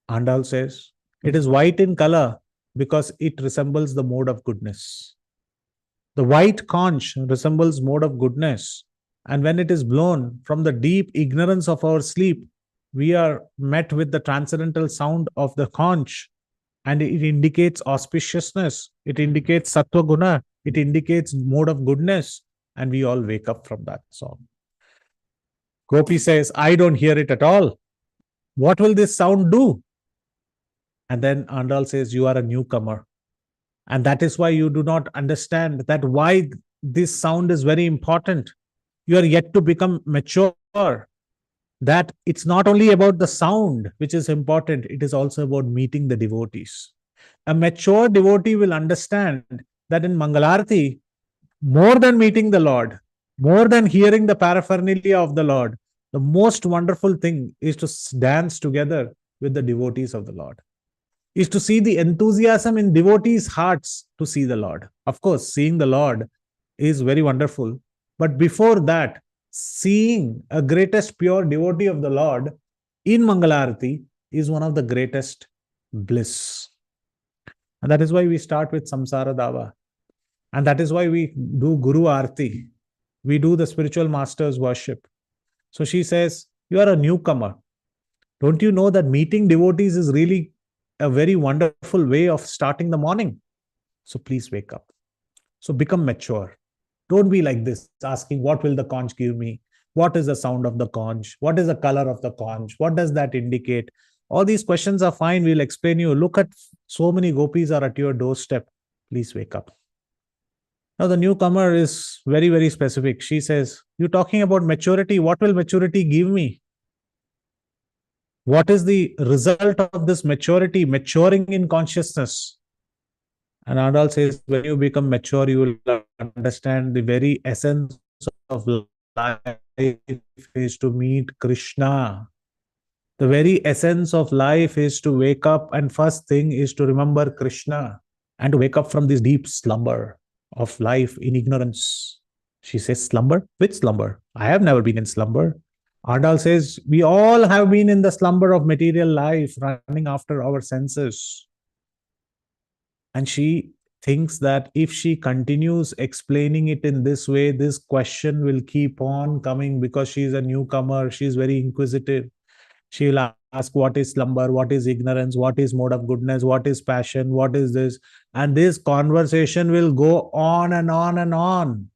Andal says, it is white in color because it resembles the mode of goodness. The white conch resembles mode of goodness. And when it is blown from the deep ignorance of our sleep, we are met with the transcendental sound of the conch. And it indicates auspiciousness. It indicates sattva guna. It indicates mode of goodness. And we all wake up from that song. Gopi says, I don't hear it at all. What will this sound do? And then Andal says, you are a newcomer. And that is why you do not understand that why this sound is very important. You are yet to become mature. That it's not only about the sound which is important, it is also about meeting the devotees. A mature devotee will understand that in Mangalarti, more than meeting the Lord, more than hearing the paraphernalia of the Lord, the most wonderful thing is to dance together with the devotees of the Lord, is to see the enthusiasm in devotees' hearts to see the Lord. Of course, seeing the Lord is very wonderful. But before that, seeing a greatest pure devotee of the Lord in Mangalarati is one of the greatest bliss. And that is why we start with Samsara Dava. And that is why we do Guru Aarti. We do the spiritual master's worship. So she says, you are a newcomer. Don't you know that meeting devotees is really a very wonderful way of starting the morning? So please wake up. So become mature. Don't be like this, asking, what will the conch give me? What is the sound of the conch? What is the color of the conch? What does that indicate? All these questions are fine. We'll explain you. Look at so many gopis are at your doorstep. Please wake up. Now, the newcomer is very, very specific. She says, you're talking about maturity. What will maturity give me? What is the result of this maturity, maturing in consciousness? And Adal says, when you become mature, you will understand the very essence of life is to meet Krishna. The very essence of life is to wake up, and first thing is to remember Krishna and to wake up from this deep slumber of life in ignorance. She says, slumber? Which slumber? I have never been in slumber. Andal says, we all have been in the slumber of material life, running after our senses. And she thinks that if she continues explaining it in this way, this question will keep on coming because she is a newcomer. She is very inquisitive. She will ask, what is slumber? What is ignorance? What is mode of goodness? What is passion? What is this? And this conversation will go on and on and on.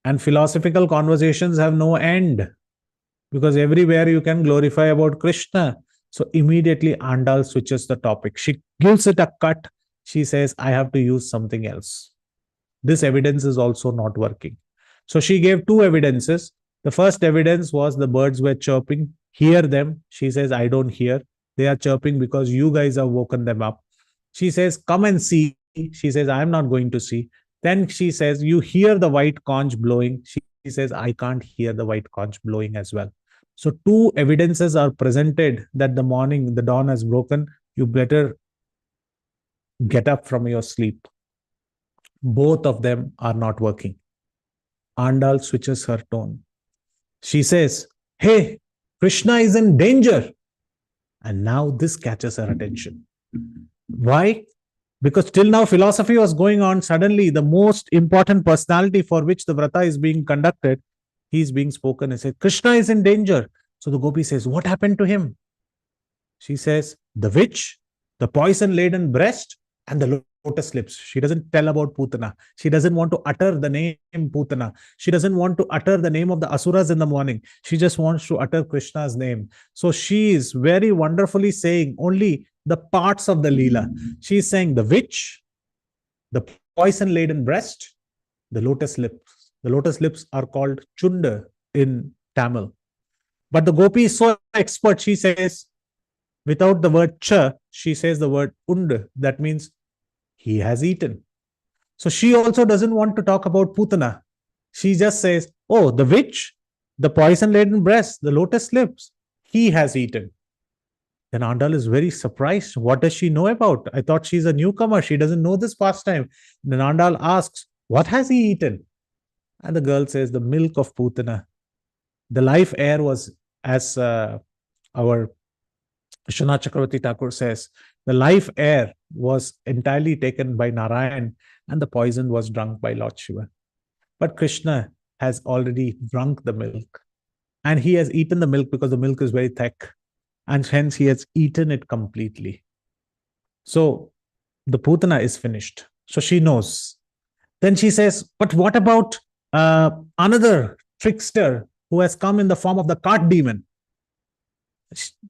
And philosophical conversations have no end because everywhere you can glorify about Krishna. So immediately Andal switches the topic. She gives it a cut. She says, I have to use something else. This evidence is also not working. So she gave two evidences. The first evidence was the birds were chirping. Hear them. She says, I don't hear. They are chirping because you guys have woken them up. She says, come and see. She says, I am not going to see. Then she says, you hear the white conch blowing. She says, I can't hear the white conch blowing as well. So two evidences are presented that the dawn has broken. You better get up from your sleep. Both of them are not working. Andal switches her tone. She says, hey, Krishna is in danger. And now this catches her attention. Why? Because till now philosophy was going on. Suddenly the most important personality for which the vrata is being conducted he's being spoken. He said, Krishna is in danger. So the gopi says, what happened to him? She says, the witch, the poison laden breast, and the lotus lips. She doesn't tell about Putana. She doesn't want to utter the name Putana. She doesn't want to utter the name of the Asuras in the morning. She just wants to utter Krishna's name. So she is very wonderfully saying only the parts of the Leela. She is saying the witch, the poison laden breast, the lotus lips. The lotus lips are called Chunda in Tamil. But the gopi is so expert, she says, without the word cha, she says the word und. That means he has eaten. So she also doesn't want to talk about Putana. She just says, oh, the witch, the poison laden breast, the lotus lips, he has eaten. Then Andal is very surprised. What does she know about? I thought she's a newcomer. She doesn't know this pastime. Then Andal asks, what has he eaten? And the girl says, the milk of Putana. The life air was, as our Vishwanath Chakravarti Thakur says, the life air was entirely taken by Narayan and the poison was drunk by Lord Shiva. But Krishna has already drunk the milk and he has eaten the milk because the milk is very thick and hence he has eaten it completely. So the Putana is finished. So she knows. Then she says, but what about another trickster who has come in the form of the cart demon?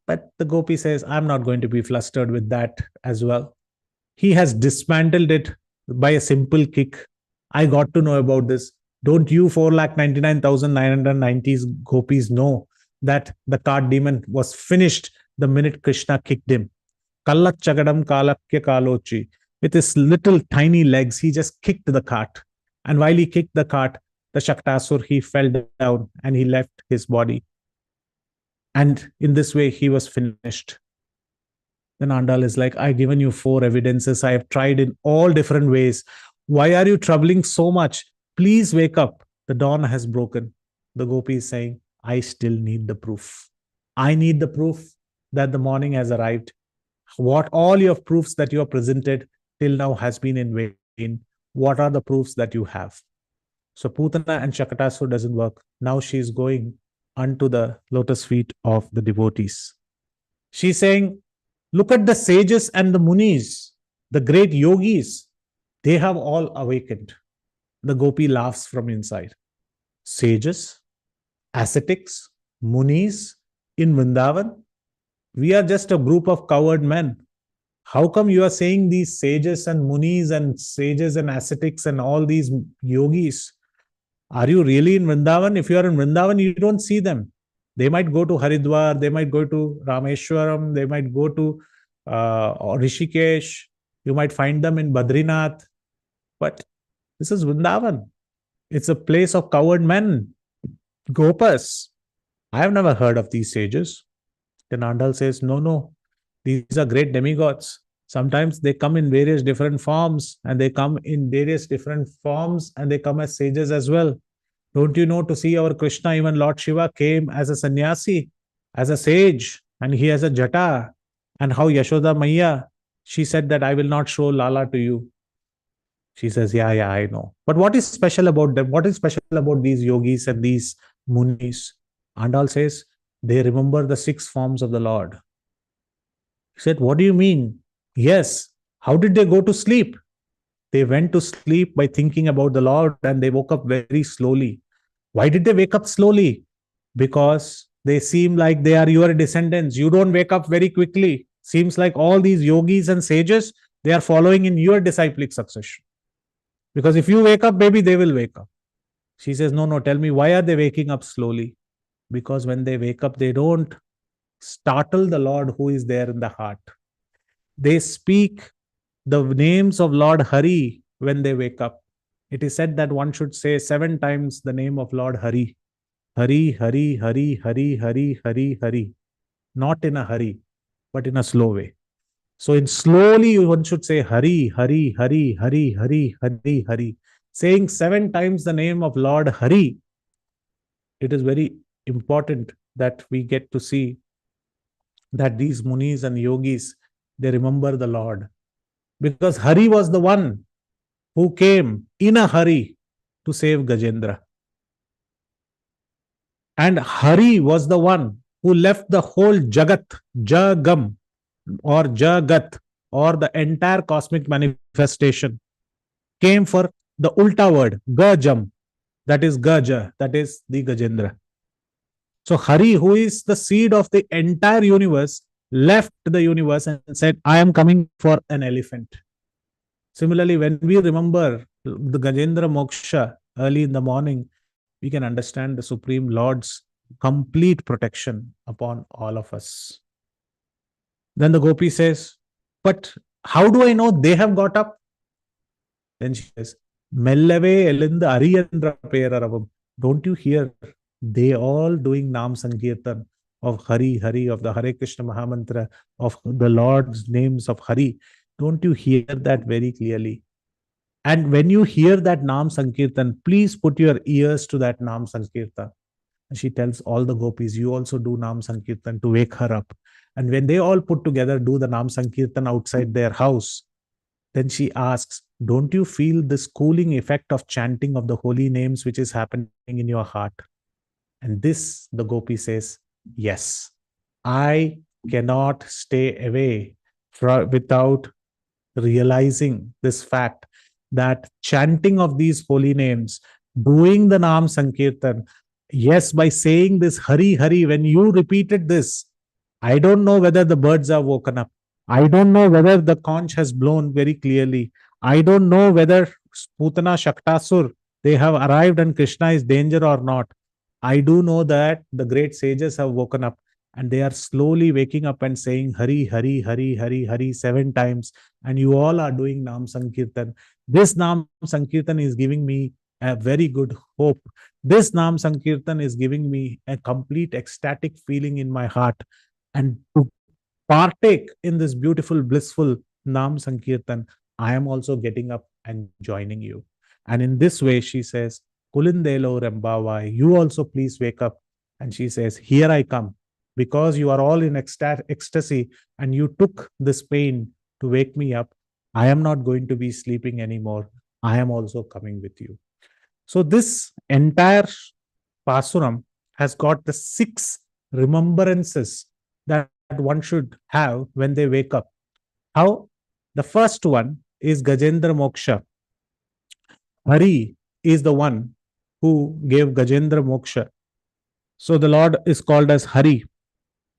But the gopi says, I'm not going to be flustered with that as well. He has dismantled it by a simple kick. I got to know about this. Don't you 4,99,990 gopis know that the cart demon was finished the minute Krishna kicked him? Kallat chagadam kalakya kalochi. With his little tiny legs, he just kicked the cart. And while he kicked the cart, the Shaktasur, he fell down and he left his body. And in this way, he was finished. Then Andal is like, I've given you 4 evidences. I have tried in all different ways. Why are you troubling so much? Please wake up. The dawn has broken. The gopi is saying, I still need the proof. I need the proof that the morning has arrived. What all your proofs that you have presented till now has been in vain. What are the proofs that you have? So Putana and Shakatasur doesn't work. Now she is going unto the lotus feet of the devotees. She's saying, look at the sages and the munis, the great yogis. They have all awakened. The gopi laughs from inside. Sages, ascetics, munis in Vrindavan. We are just a group of coward men. How come you are saying these sages and munis and sages and ascetics and all these yogis? Are you really in Vrindavan? If you are in Vrindavan, you don't see them. They might go to Haridwar, they might go to Rameshwaram, they might go to Rishikesh. You might find them in Badrinath. But this is Vrindavan. It's a place of coward men, gopas. I have never heard of these sages. Then Andal says, no, these are great demigods. Sometimes they come in various different forms and they come as sages as well. Don't you know, to see our Krishna, even Lord Shiva came as a sannyasi, as a sage, and he has a jata. And how Yashoda Maiya, she said that I will not show Lala to you. She says, yeah, I know. But what is special about them? What is special about these yogis and these munis? Andal says, they remember the 6 forms of the Lord. He said, what do you mean? Yes. How did they go to sleep? They went to sleep by thinking about the Lord and they woke up very slowly. Why did they wake up slowly? Because they seem like they are your descendants. You don't wake up very quickly. Seems like all these yogis and sages, they are following in your disciplic succession. Because if you wake up, maybe they will wake up. She says, no, tell me, why are they waking up slowly? Because when they wake up, they don't startle the Lord who is there in the heart. They speak the names of Lord Hari when they wake up. It is said that one should say 7 times the name of Lord Hari. Hari, Hari, Hari, Hari, Hari, Hari, Hari. Not in a hurry, but in a slow way. So in slowly, one should say Hari, Hari, Hari, Hari, Hari, Hari, Hari. Saying 7 times the name of Lord Hari, it is very important that we get to see that these munis and yogis, they remember the Lord. Because Hari was the one who came in a hurry to save Gajendra. And Hari was the one who left the whole Jagat, Jagam, or Jagat, or the entire cosmic manifestation, came for the Ulta word, Gajam, that is Gaja, that is the Gajendra. So Hari, who is the seed of the entire universe, left the universe and said, I am coming for an elephant. Similarly, when we remember the Gajendra Moksha early in the morning, we can understand the Supreme Lord's complete protection upon all of us. Then the gopi says, but how do I know they have got up? Then she says, Mellave elinda ariyandra peraravam. Don't you hear? They all doing Nam Sankirtan of Hari, Hari, of the Hare Krishna Mahamantra, of the Lord's names of Hari. Don't you hear that very clearly? And when you hear that Nam Sankirtan, please put your ears to that Nam Sankirtan. And she tells all the gopis, you also do Nam Sankirtan to wake her up. And when they all put together do the Nam Sankirtan outside their house, then she asks, don't you feel this cooling effect of chanting of the holy names which is happening in your heart? And this, the gopi says, yes, I cannot stay away without realizing this fact that chanting of these holy names, doing the Nam Sankirtan, yes, by saying this Hari Hari, when you repeated this, I don't know whether the birds are woken up. I don't know whether the conch has blown very clearly. I don't know whether Putana Shaktasur, they have arrived and Krishna is danger or not. I do know that the great sages have woken up and they are slowly waking up and saying Hari, Hari, Hari, Hari, Hari 7 times. And you all are doing Nam Sankirtan. This Nam Sankirtan is giving me a very good hope. This Nam Sankirtan is giving me a complete ecstatic feeling in my heart. And to partake in this beautiful, blissful Nam Sankirtan, I am also getting up and joining you. And in this way, she says, Kulindelo Rembavai, you also please wake up. And she says, here I come. Because you are all in ecstasy and you took this pain to wake me up, I am not going to be sleeping anymore. I am also coming with you. So this entire Pasuram has got the 6 remembrances that one should have when they wake up. How? The first one is Gajendra Moksha. Hari is the one who gave Gajendra Moksha. So the Lord is called as Hari.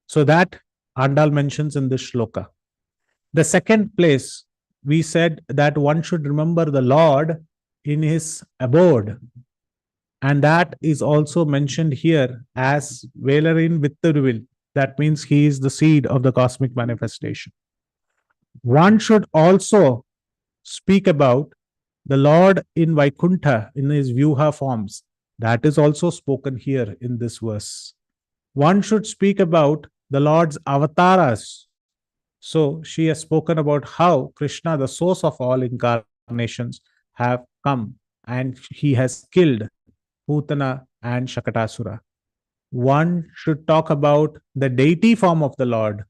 So that Andal mentions in this shloka. The second place, we said that one should remember the Lord in his abode. And that is also mentioned here as Velarin Vitturuvil. That means he is the seed of the cosmic manifestation. One should also speak about the Lord in Vaikuntha in his Vyuha forms. That is also spoken here in this verse. One should speak about the Lord's avataras. So she has spoken about how Krishna, the source of all incarnations, have come and he has killed Putana and Shakatasura. One should talk about the deity form of the Lord.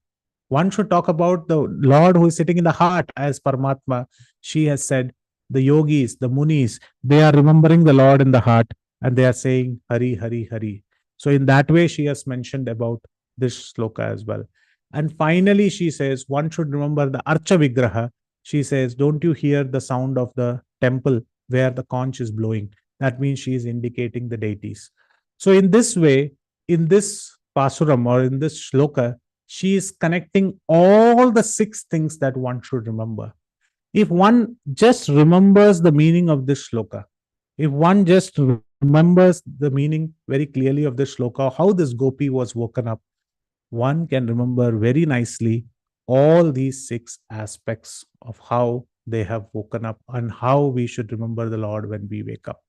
One should talk about the Lord who is sitting in the heart as Paramatma. She has said, the yogis, the munis, they are remembering the Lord in the heart and they are saying Hari, Hari, Hari. So in that way, she has mentioned about this sloka as well. And finally, she says, one should remember the Archa Vigraha. She says, don't you hear the sound of the temple where the conch is blowing? That means she is indicating the deities. So in this way, in this Pasuram or in this shloka, she is connecting all the 6 things that one should remember. If one just remembers the meaning of this shloka, if one just remembers the meaning very clearly of this shloka, how this gopi was woken up, one can remember very nicely all these 6 aspects of how they have woken up and how we should remember the Lord when we wake up.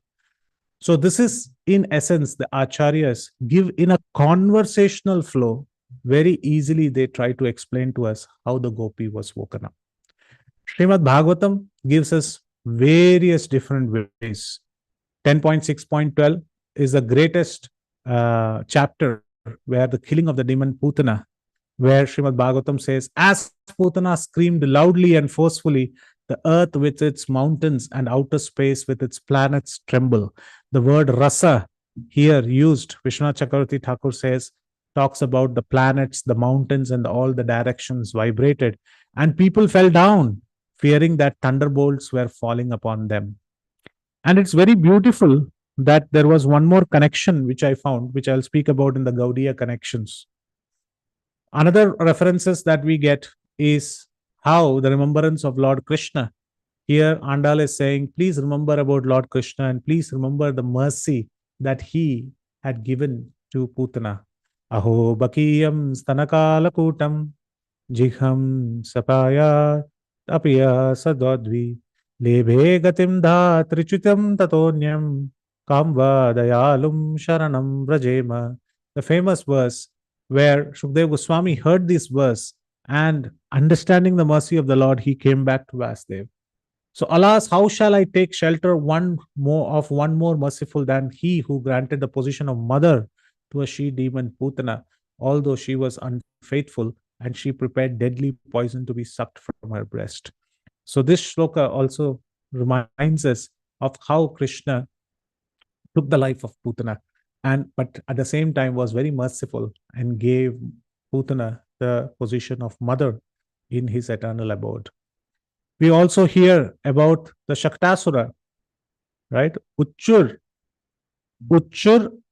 So this is, in essence, the acharyas give in a conversational flow. Very easily, they try to explain to us how the gopi was woken up. Srimad Bhagavatam gives us various different ways. 10.6.12 is the greatest chapter where the killing of the demon Putana, where Srimad Bhagavatam says, as Putana screamed loudly and forcefully, the earth with its mountains and outer space with its planets tremble. The word rasa here used, Vishwanath Chakravarti Thakur says, talks about the planets, the mountains, and all the directions vibrated, and people fell down, fearing that thunderbolts were falling upon them. And it's very beautiful that there was one more connection which I found, which I'll speak about in the Gaudiya connections. Another references that we get is how the remembrance of Lord Krishna. Here, Andal is saying, please remember about Lord Krishna and please remember the mercy that he had given to Putana. Aho bakiyam stanakalakutam jiham sapaya tapya sadodvi lebhe gatim dha trichutam tatonyam kamva dayalum sharanam vrajema. The famous verse where Shukdev Goswami heard this verse and understanding the mercy of the Lord, he came back to Vasudev. So, alas, how shall I take shelter one more merciful than he who granted the position of mother to a she demon Putana, although she was unfaithful and she prepared deadly poison to be sucked from her breast. So, this shloka also reminds us of how Krishna took the life of Putana, and but at the same time was very merciful and gave Putana the position of mother in his eternal abode. We also hear about the Shaktasura, right? Uchur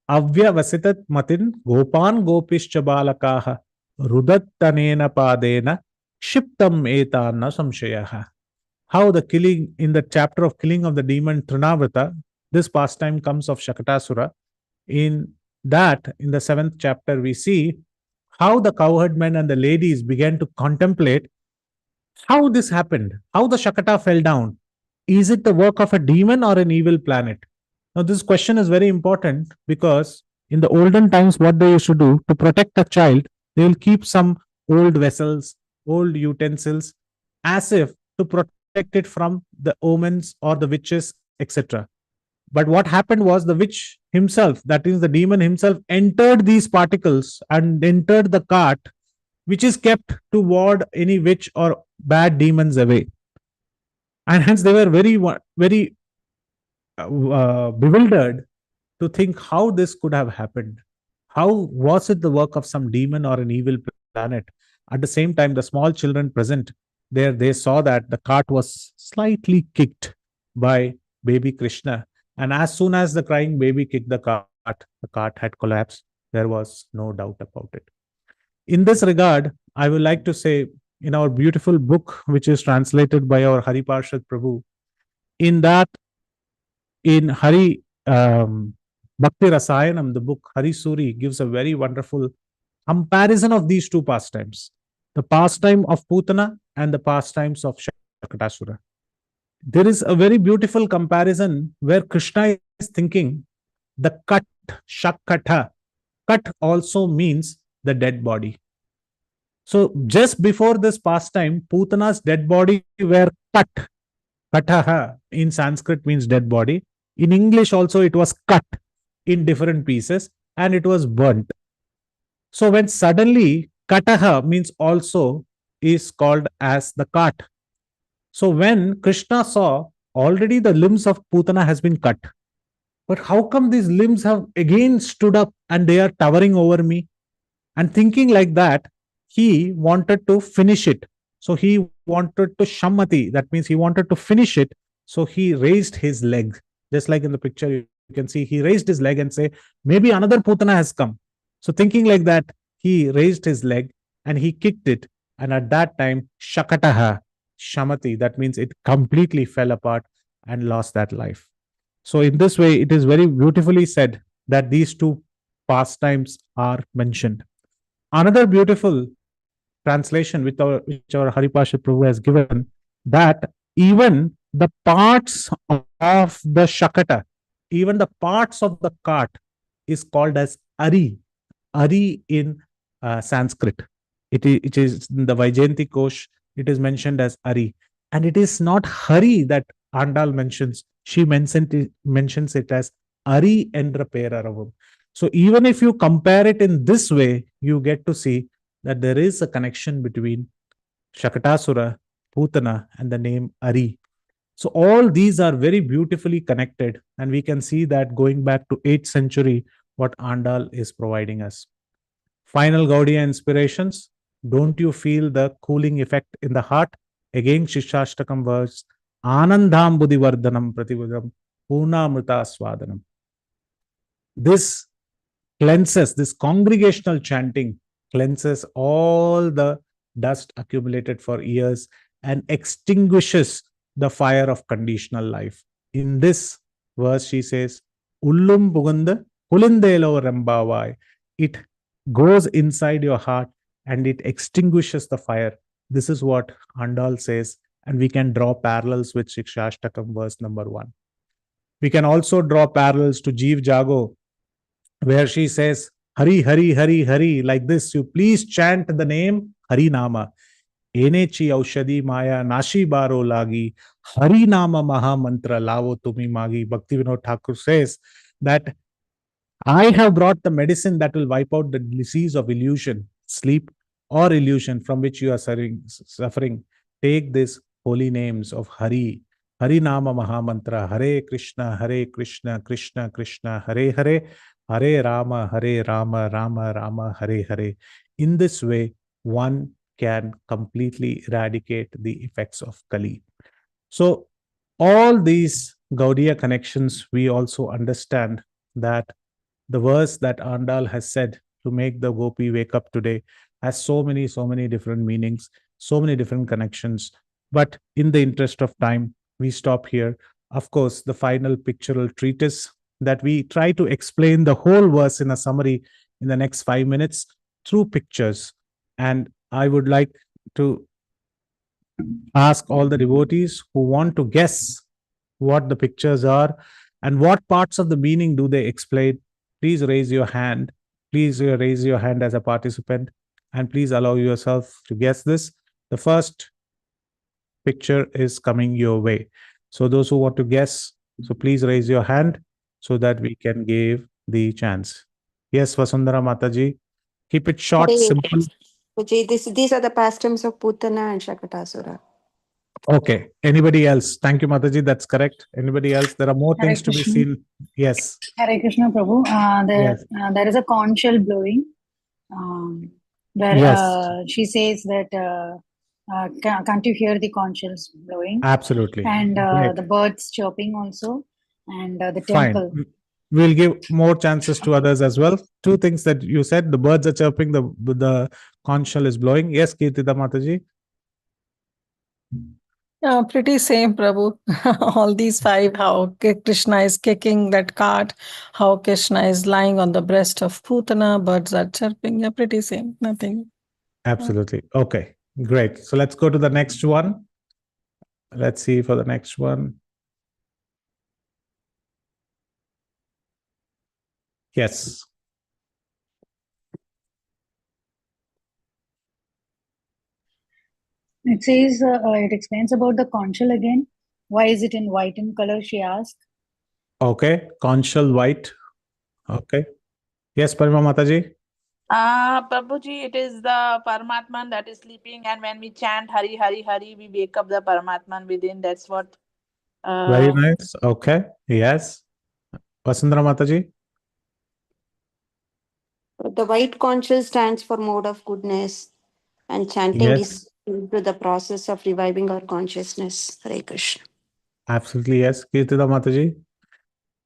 avyavasitat matin gopan gopischa balakaha rudattanena padena shiptam etana samshayaha. How the killing in the chapter of killing of the demon Trinavrata, this pastime comes of Shakatasura. In that, in the 7th chapter, we see how the cowherd men and the ladies began to contemplate how this happened, how the Shakata fell down. Is it the work of a demon or an evil planet? Now, this question is very important because in the olden times, what they used to do to protect a child, they will keep some old vessels, old utensils, as if to protect it from the omens or the witches, etc. But what happened was the witch himself, that is, the demon himself, entered these particles and entered the cart, which is kept to ward any witch or bad demons away. And hence they were very bewildered to think how this could have happened. How was it the work of some demon or an evil planet? At the same time, the small children present there, they saw that the cart was slightly kicked by baby Krishna. And as soon as the crying baby kicked the cart had collapsed. There was no doubt about it. In this regard, I would like to say in our beautiful book, which is translated by our Hari Parshad Prabhu, in that, in Hari Bhakti Rasayanam, the book Hari Suri gives a very wonderful comparison of these two pastimes, the pastime of Putana and the pastimes of Shakatasura. There is a very beautiful comparison where Krishna is thinking the cut, Shakata, cut also means the dead body. So just before this pastime, Putana's dead body were cut. Kataha in Sanskrit means dead body. In English also it was cut in different pieces and it was burnt. So when suddenly Kataha means also is called as the cart. So when Krishna saw already the limbs of Putana has been cut, but how come these limbs have again stood up and they are towering over me? And thinking like that, he wanted to finish it. So he wanted to shammati, that means he wanted to finish it. So he raised his leg. Just like in the picture, you can see he raised his leg and say, maybe another Putana has come. So thinking like that, he raised his leg and he kicked it. And at that time, Shakataha, Shamati, that means it completely fell apart and lost that life. So in this way, it is very beautifully said that these two pastimes are mentioned. Another beautiful translation which our Haripasha Prabhu has given, that even the parts of the Shakata, even the parts of the cart is called as Ari. Ari in Sanskrit. It is in the Vaijayanti Kosh, it is mentioned as Ari. And it is not Hari that Andal mentions. She mentions it as Ari Endra Peraravam. So even if you compare it in this way, you get to see that there is a connection between Shakatasura, Putana, and the name Ari. So all these are very beautifully connected, and we can see that going back to 8th century, what Andal is providing us. Final Gaudiya inspirations. Don't you feel the cooling effect in the heart? Again, Shishashtakam verse, Anandam Buddhivardhanam Prativadam Purnamrita Swadanam. This cleanses, this congregational chanting cleanses all the dust accumulated for years and extinguishes the fire of conditional life. In this verse, she says, Ullum Puganda Kulindelo Rambavai. It goes inside your heart and it extinguishes the fire. This is what Andal says, and we can draw parallels with Shikshashtakam verse number 1. We can also draw parallels to Jeev Jago, where she says, Hari, Hari, Hari, Hari, like this. You please chant the name Hari Nama. Enechi Aushadi Maya Nashi Baro Lagi Hari Nama Maha Mantra Lavo Tumi Magi. Bhaktivinoda Thakur says that I have brought the medicine that will wipe out the disease of illusion, sleep, or illusion from which you are suffering. Take these holy names of Hari, Hari Nama Maha Mantra, Hare Krishna, Krishna Krishna, Hare Hare, Hare Rama, Rama Rama, Hare Hare. In this way, one can completely eradicate the effects of Kali. So, all these Gaudiya connections, we also understand that the verse that Andal has said to make the Gopi wake up today has so many different meanings, so many different connections. But in the interest of time, we stop here. Of course, the final pictorial treatise that we try to explain the whole verse in a summary in the next 5 minutes through pictures. And I would like to ask all the devotees who want to guess what the pictures are and what parts of the meaning do they explain. Please raise your hand. Please raise your hand as a participant, and please allow yourself to guess this. The first picture is coming your way. So those who want to guess, so please raise your hand so that we can give the chance. Yes, Vasundhara Mataji. Keep it short, Hare simple. Puji, these are the pastimes of Putana and Shakatasura. Okay. Anybody else? Thank you, Mataji. That's correct. Anybody else? There are more Hare things to be Krishna. seen. Yes. Hare Krishna Prabhu. Yes. There is a conch shell blowing, where Yes. she says that can't you hear the conch shells blowing? Absolutely. And Great. the birds chirping also, and the Fine. temple. We'll give more chances to others as well. Two things that you said: the birds are chirping, the conch shell is blowing. Yes, Kirtida Mataji. Yeah, pretty same, Prabhu. All these 5, how Krishna is kicking that cart, how Krishna is lying on the breast of Putana, birds are chirping. Yeah, pretty same. Nothing. Absolutely. Okay, great. So let's go to the next one. Let's see for the next one. Yes. It says it explains about the conch shell again. Why is it in white in color? She asked. Okay, conch shell white. Okay. Yes, Parima Mataji. Prabhuji, it is the Paramatman that is sleeping, and when we chant Hari Hari Hari, we wake up the Paramatman within. That's what. Very nice. Okay. Yes. Vasundhara Mataji. The white conch shell stands for mode of goodness, and chanting Yes. is into the process of reviving our consciousness. Hare Krishna. Absolutely yes. Kirtida Mataji.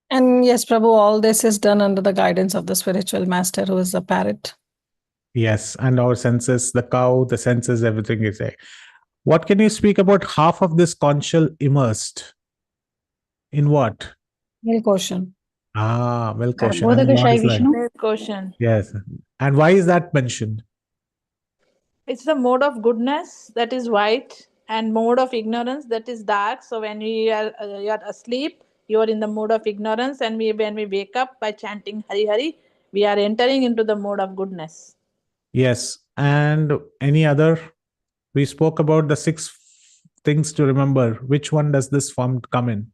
And yes, Prabhu, all this is done under the guidance of the spiritual master who is a parrot. Yes, and our senses, the cow, the senses, everything is there. What can you speak about half of this conch shell immersed? In what? Milk ocean. Milk ocean. Bodhaka And what Shai is that? Vishnu. Question. Yes. And why is that mentioned? It's the mode of goodness that is white, and mode of ignorance that is dark. So when you are asleep, you are in the mode of ignorance, and when we wake up by chanting Hari Hari, we are entering into the mode of goodness. Yes. And any other? We spoke about the 6 things to remember. Which one does this form come in?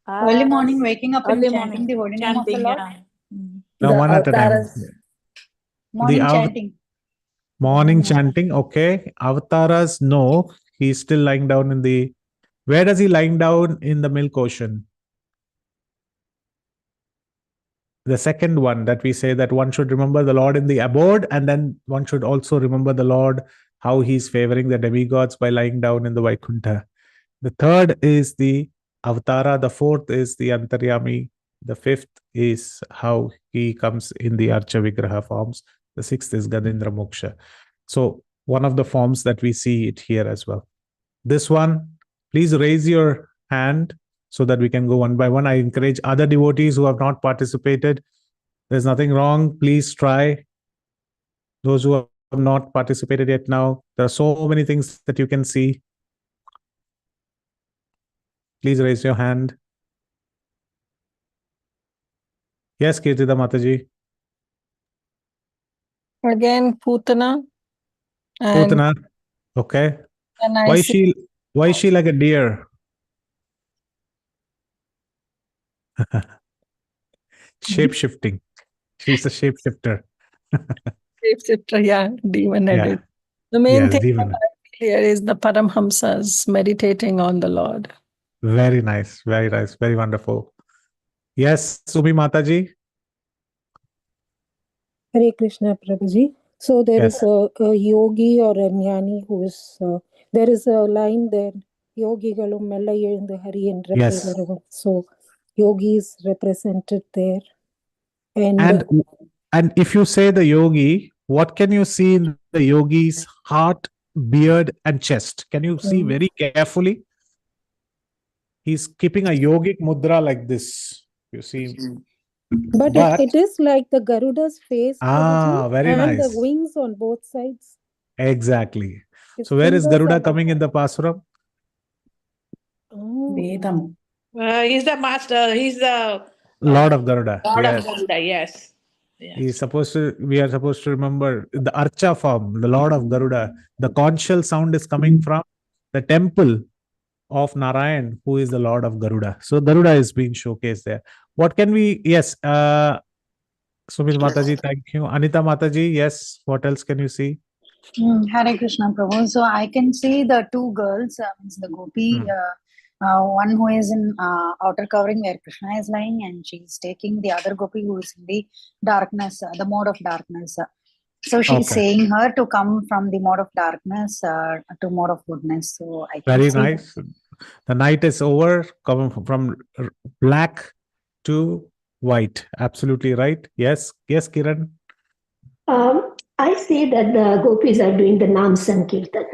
Early morning, waking up and Early chanting the holy name of the chanting, Lord. yeah. Now, one at a time. Morning The chanting. morning chanting. Okay. Avatars, no. He's still lying down in the Where does he lying down in the milk ocean? The second one that we say that one should remember the Lord in the abode, and then one should also remember the Lord, how he's favoring the demigods by lying down in the Vaikuntha. The third is the Avatara. The fourth is the Antaryami. The fifth is how he comes in the Archa Vigraha forms. The sixth is Ganindra Moksha. So one of the forms that we see it here as well. This one, please raise your hand so that we can go one by one. I encourage other devotees who have not participated. There's nothing wrong. Please try. Those who have not participated yet now, there are so many things that you can see. Please raise your hand. Yes, Kirtida Mataji. Again, Putana. And Putana. Okay. then I Why is see she like a deer? Shape shifting. She's a shapeshifter. shapeshifter, yeah, demon Yeah. headed. The main Yes, thing demon. that I feel here is the Paramhamsas meditating on the Lord. Very nice. Very nice. Very wonderful. Yes, Sumi Mataji. Hare Krishna, Prabhuji. So there Yes. is a yogi or a jnani who is, there is a line there, yogigalum mella எழுந்து hari என்ற Yes. பெயருடன். So yogi is represented there. And if you say the yogi, what can you see in the yogi's heart, beard, and chest? Can you see very carefully? He's keeping a yogic mudra like this. You see. But it is like the Garuda's face, Prabhuji, very and the nice. wings on both sides. Exactly. His So where is fingers Garuda are- coming in the Pasuram? Oh. He's the master. He's the Lord of Garuda. Lord Yes. of Garuda. Yes. He's supposed to, we are supposed to remember the Archa form, the Lord of Garuda. The conchal sound is coming from the temple of Narayan, who is the Lord of Garuda. So Garuda is being showcased there. What can we, yes, Sumit Mataji, thank you. Anita Mataji, yes, what else can you see? Hare Krishna Prabhu. So I can see the two girls, means the gopi, one who is in outer covering where Krishna is lying, and she's taking the other gopi who is in the darkness, the mode of darkness. So she's Okay. saying her to come from the mode of darkness to mode of goodness. So I can Very see nice. The night is over, coming from black to white. Absolutely right. Yes. Yes, Kiran. I see that the gopis are doing the Nam Sankirtan.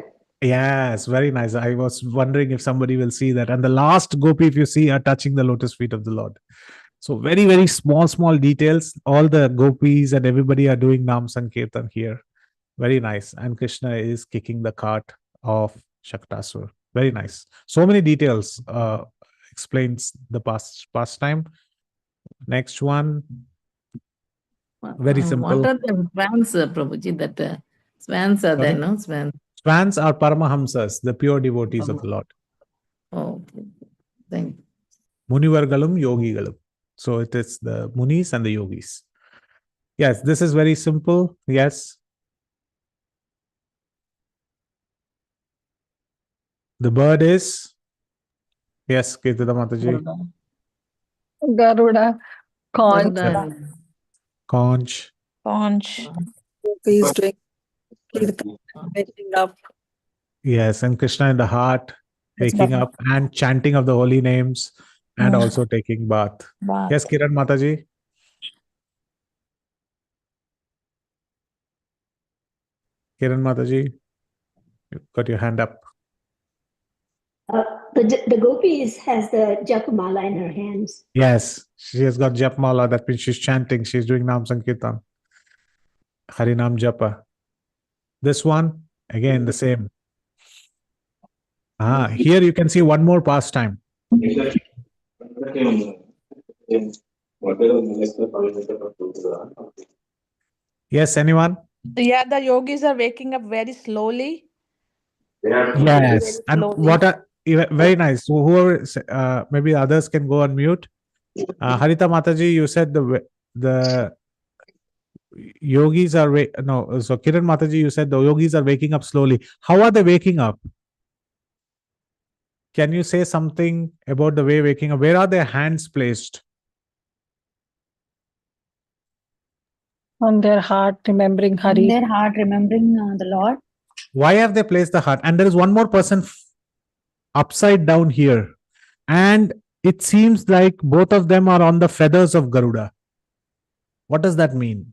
Yes, very nice. I was wondering if somebody will see that. And the last gopi, if you see, are touching the lotus feet of the Lord. So very, very small details. All the gopis and everybody are doing Nam Sankirtan here. Very nice. And Krishna is kicking the cart of Shaktasur. Very nice. So many details explains the pastime. Next one. Very simple. What are the swans, Prabhuji? That swans are there, no? Swans. Swans are Paramahamsas, the pure devotees of the Lord. Oh, okay. Thank you. Munivargalum, Yogigalum. So it is the Munis and the Yogis. Yes, this is very simple. Yes. The bird is, yes, Kirtida Mataji. Garuda, conch. Conch. Conch. He's doing kirtan, waking up. Yes, and Krishna in the heart, waking up and chanting of the holy names, and also taking bath. Yes, Kiran Mataji. Kiran Mataji, you got your hand up. The gopis has the japamala in her hands. Yes, she has got japmala. That means she's chanting. She's doing Nam Sankirtan. Harinam Japa. This one, again, the same. Here you can see one more pastime. Yes, anyone? Yeah, the yogis are waking up very slowly. Yes, and what are very nice. So whoever, maybe others can go on mute. Harita Mataji, you said the yogis are no. So Kiran Mataji, you said the yogis are waking up slowly. How are they waking up? Can you say something about the way waking up? Where are their hands placed? On their heart, remembering In Hari. their heart, remembering the Lord. Why have they placed the heart? And there is one more person upside down here. And it seems like both of them are on the feathers of Garuda. What does that mean?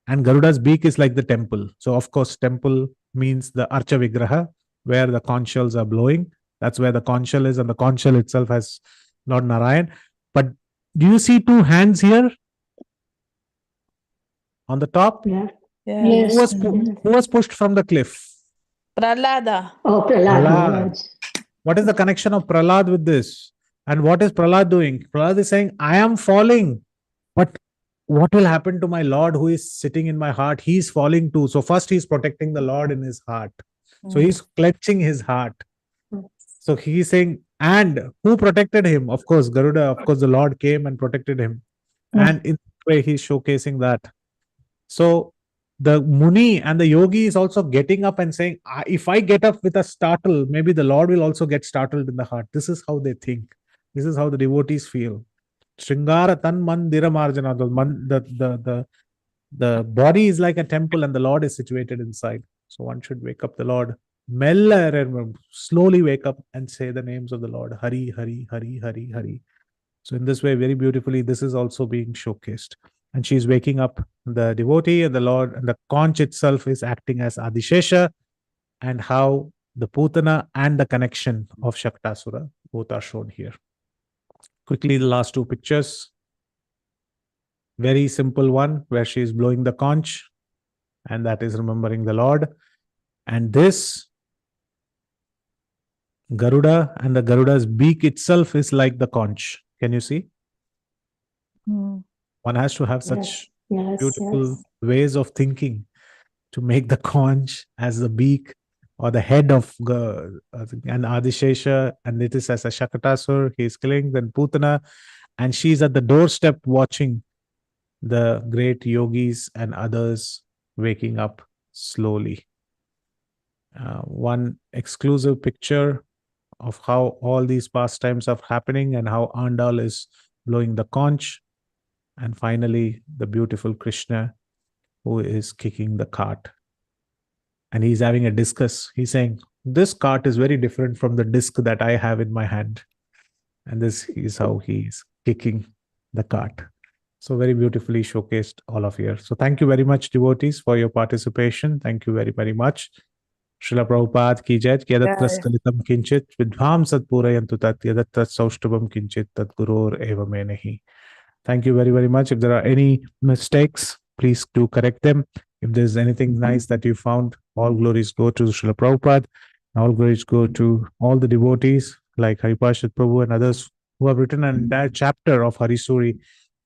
And Garuda's beak is like the temple. So, of course, temple means the Archa Vigraha, where the conch shells are blowing. That's where the conch shell is, and the conch shell itself has Lord Narayan. But do you see two hands here on the top? Yeah. Yes. Who was pushed from the cliff? Prahlada. Oh, Prahlad Prahlad. Maharaj. What is the connection of Prahlad with this? And what is Prahlad doing? Prahlad is saying, I am falling, but what will happen to my Lord who is sitting in my heart? He's falling too. So first he's protecting the Lord in his heart. So he's clenching his heart. So he's saying, and who protected him? Of course, Garuda, of course, the Lord came and protected him. And in that way, he's showcasing that. So the Muni and the Yogi is also getting up and saying, if I get up with a startle, maybe the Lord will also get startled in the heart. This is how they think. This is how the devotees feel. Shringara tan mandira marjana. The body is like a temple and the Lord is situated inside. So one should wake up the Lord. Slowly wake up and say the names of the Lord. Hari, Hari, Hari, Hari, Hari. So in this way, very beautifully, this is also being showcased. And she's waking up the devotee and the Lord, and the conch itself is acting as Adishesha, and how the Putana and the connection of Shaktasura both are shown here. Quickly, the last two pictures. Very simple one where she is blowing the conch, and that is remembering the Lord. And this Garuda and the Garuda's beak itself is like the conch. Can you see? One has to have such beautiful ways of thinking to make the conch as the beak or the head of an Adishesha, and it is as a Shakatasur. He is killing, then Putana, and she's at the doorstep watching the great yogis and others waking up slowly. One exclusive picture of how all these pastimes are happening and how Andal is blowing the conch. And finally, the beautiful Krishna who is kicking the cart. And he's having a discuss. He's saying, this cart is very different from the disc that I have in my hand. And this is how he's kicking the cart. So very beautifully showcased all of here. So thank you very much, devotees, for your participation. Thank you very, very much. Srila Prabhupada ki jai, yadatra skalitam kinchit, vidvam satpurayantu tat, yadatra saushtubam kinchit, tat gurur eva me nahi. Thank you very, very much. If there are any mistakes, please do correct them. If there's anything nice that you found, all glories go to Srila Prabhupada. All glories go to all the devotees like Haripashad Prabhu and others who have written an entire chapter of Harisuri,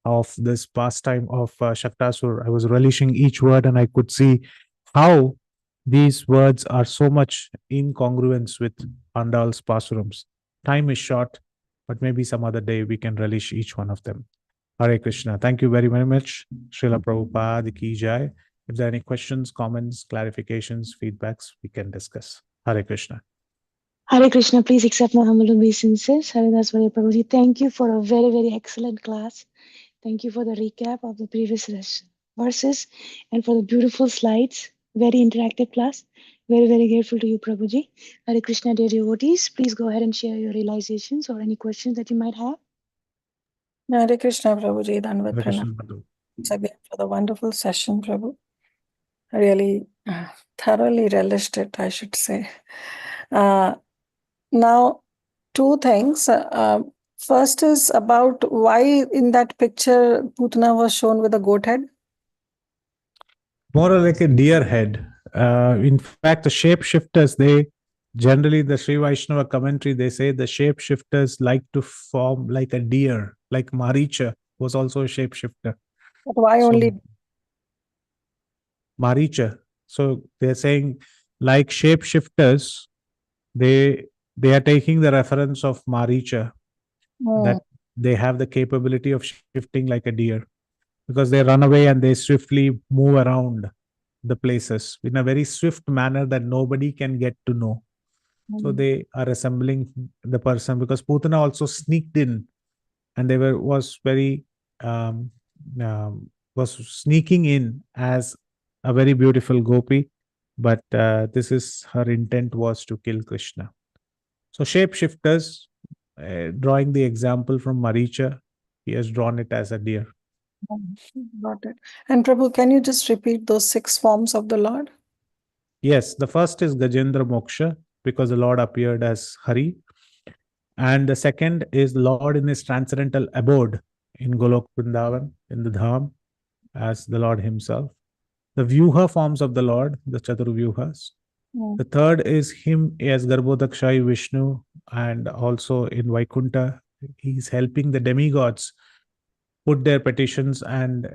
of this pastime of Shaktasur. I was relishing each word and I could see how these words are so much in congruence with Andal's pasurams. Time is short, but maybe some other day we can relish each one of them. Hare Krishna. Thank you very, very much. Srila Prabhupada ki jai. If there are any questions, comments, clarifications, feedbacks, we can discuss. Hare Krishna. Hare Krishna, please accept my humble obeisances. Haridas Varya Prabhuji, thank you for a very, very excellent class. Thank you for the recap of the previous verses and for the beautiful slides. Very interactive class. Very, very grateful to you, Prabhuji. Hare Krishna, dear devotees. Please go ahead and share your realizations or any questions that you might have. Hare Krishna, Prabhuji. Dandavat Hare Krishna, pranam. Madhu. Once again for the wonderful session, Prabhu. I really thoroughly relished it, I should say. Now, two things. First is about why in that picture Putana was shown with a goat head. More like a deer head. In fact, the shapeshifters, they generally, the Sri Vaishnava commentary, they say the shapeshifters like to form like a deer, like Maricha was also a shapeshifter. But why only? Maricha. So they're saying like shapeshifters, they are taking the reference of Maricha, that they have the capability of shifting like a deer because they run away and they swiftly move around the places in a very swift manner that nobody can get to know. So they are resembling the person because Putana also sneaked in, and they was very um, was sneaking in as a very beautiful gopi, but this is her intent was to kill Krishna. So shapeshifters, drawing the example from Maricha, he has drawn it as a deer. Got it. And Prabhu, can you just repeat those 6 forms of the Lord? Yes, the first is Gajendra Moksha, because the Lord appeared as Hari. And the second is Lord in his transcendental abode in Golok Vrindavan, in the Dham, as the Lord himself. The Vyuha forms of the Lord, the Chaturvyuhas. The third is him as Garbhodakshai Vishnu, and also in Vaikunta, he's helping the demigods put their petitions and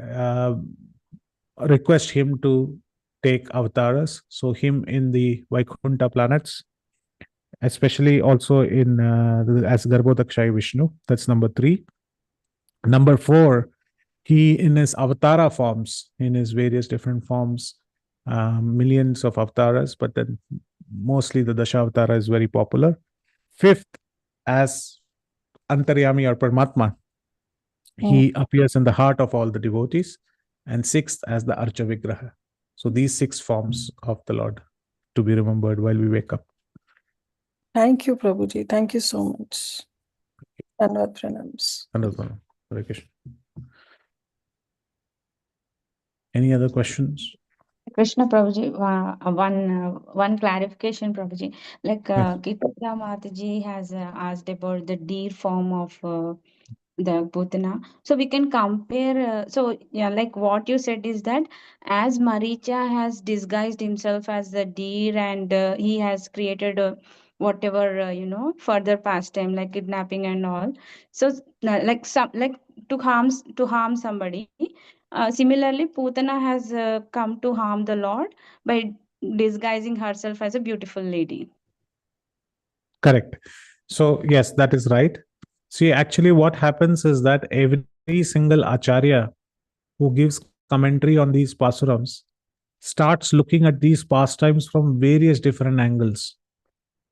request him to take avatars. So him in the Vaikunta planets, especially also in as Garbhodakshai Vishnu. That's number 3. Number 4, he in his avatara forms, in his various different forms, millions of avatars, but then mostly the Dashavatara is very popular. 5th, as Antaryami or Paramatma, he appears in the heart of all the devotees. And 6th, as the Archa Vigraha. So these 6 forms of the Lord to be remembered while we wake up. Thank you, Prabhuji. Thank you so much. Dandavat pranams. Hare Krishna. Any other questions? Krishna Prabhuji, one clarification, Prabhuji. Like Yes. Kitara Mataji has asked about the deer form of the Putana. So we can compare. So yeah, like what you said is that as Maricha has disguised himself as the deer and he has created whatever further pastime like kidnapping and all. So like some like to harm somebody. Similarly, Putana has come to harm the Lord by disguising herself as a beautiful lady. Correct. So yes, that is right. See, actually what happens is that every single acharya who gives commentary on these pasurams starts looking at these pastimes from various different angles.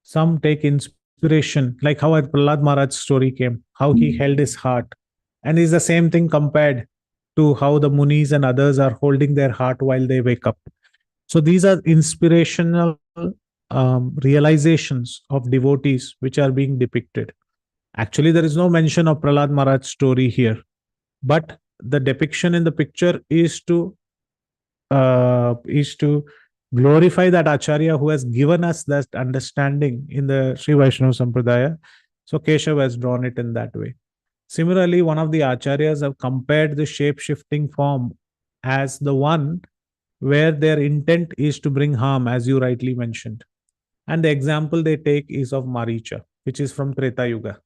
Some take inspiration, like how Prahlad Maharaj's story came, how he held his heart. And is the same thing compared to how the Munis and others are holding their heart while they wake up. So these are inspirational realizations of devotees which are being depicted. Actually, there is no mention of Prahlad Maharaj's story here, but the depiction in the picture is to glorify that acharya who has given us that understanding in the Sri Vaishnava Sampradaya. So Keshav has drawn it in that way. Similarly, one of the acharyas have compared the shape-shifting form as the one where their intent is to bring harm, as you rightly mentioned. And the example they take is of Maricha, which is from Treta Yuga.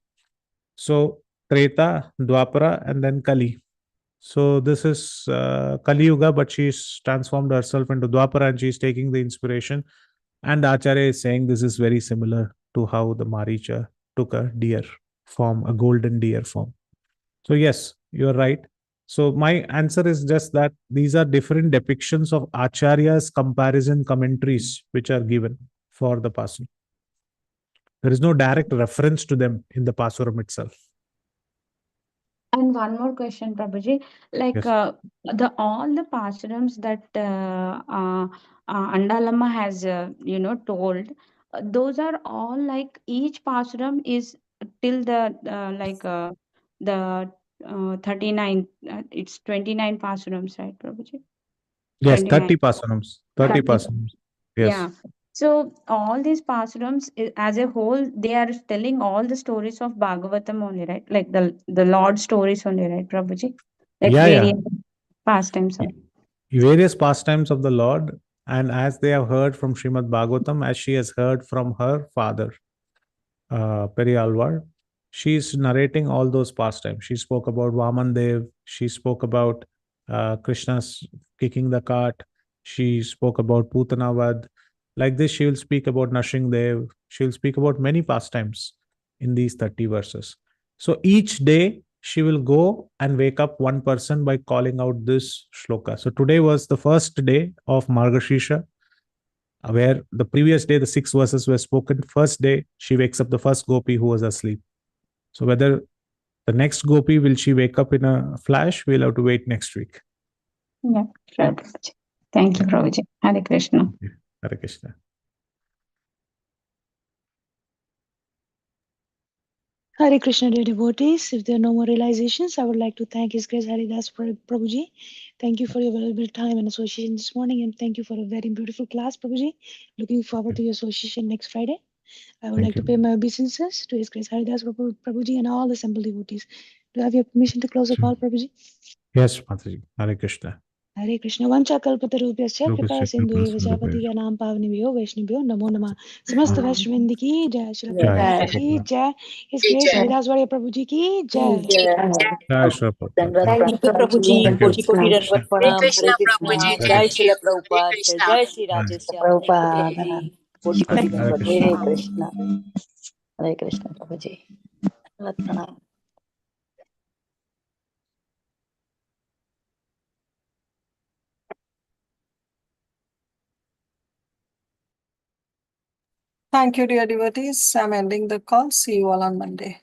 So Treta, Dwapara, and then Kali. So this is Kali Yuga, but she's transformed herself into Dwapara and she's taking the inspiration. And Acharya is saying this is very similar to how the Maricha took a deer form, a golden deer form. So yes, you're right. So my answer is just that these are different depictions of Acharya's comparison commentaries which are given for the Pasuram. There is no direct reference to them in the Pasuram itself. And one more question, Prabhuji. Like Yes. the all the pastorams that Andalama has told, those are all like each pastoram is till the 39. It's 29 pastorams, right, Prabhuji? Yes, 29. 30 Pasurams. 30 30. Pasurams. Yeah. Yes. So all these pastorams as a whole, they are telling all the stories of Bhagavatam only, right? Like the Lord stories only, right, Prabhuji? Like Yeah, yeah. various pastimes. Various pastimes of the Lord, and as they have heard from Srimad Bhagavatam, as she has heard from her father, Periyalvar, she is narrating all those pastimes. She spoke about Vaman Dev, she spoke about Krishna's kicking the cart, she spoke about Putanavad. Like this, she will speak about Nashing Dev, she will speak about many pastimes in these 30 verses. So each day, she will go and wake up one person by calling out this shloka. So today was the first day of Margashisha. where the previous day the 6 verses were spoken. First day, she wakes up the first gopi who was asleep. So whether the next gopi, will she wake up in a flash? We'll have to wait next week. Yeah, sure, Prabhuji. Thank you, Prabhuji. Hare Krishna. Hare Krishna. Hare Krishna, dear devotees. If there are no more realizations, I would like to thank His Grace Haridas Prabhuji. Thank you for your valuable time and association this morning, and thank you for a very beautiful class, Prabhuji. Looking forward to your association next Friday. I would Thank like to you. pay my obeisances to His Grace Haridas Prabhuji and all the assembled devotees. Do I have your permission to close the call, Prabhuji? Yes, Mataji. Hare Krishna. Hare Krishna. Vanchakalpatarubhyascha कृपा सिन्धुभ्यः Jai पतितानां पावनेभ्यो वैष्णवेभ्यो नमो नमः. समस्त वैष्णववृंद की जय, Srila Jai Prabhupada की Shri जय, His Grace हरिदास वार्य प्रभु जी की जय. Jai Shri Prabhupada. Dandavat Thank you. pranam ji. Thank you. Koti koti dandavat pranam. Hare Krishna. Hare Jai Srila Prabhupada. Jai Shri Hare Radheshyam. Thank you, Prabhuji. Koti koti Hare dandavat. Krishna. Hare Krishna. Hare Krishna, Prabhuji. Dandavat pranam. Thank you, dear devotees. I'm ending the call. See you all on Monday.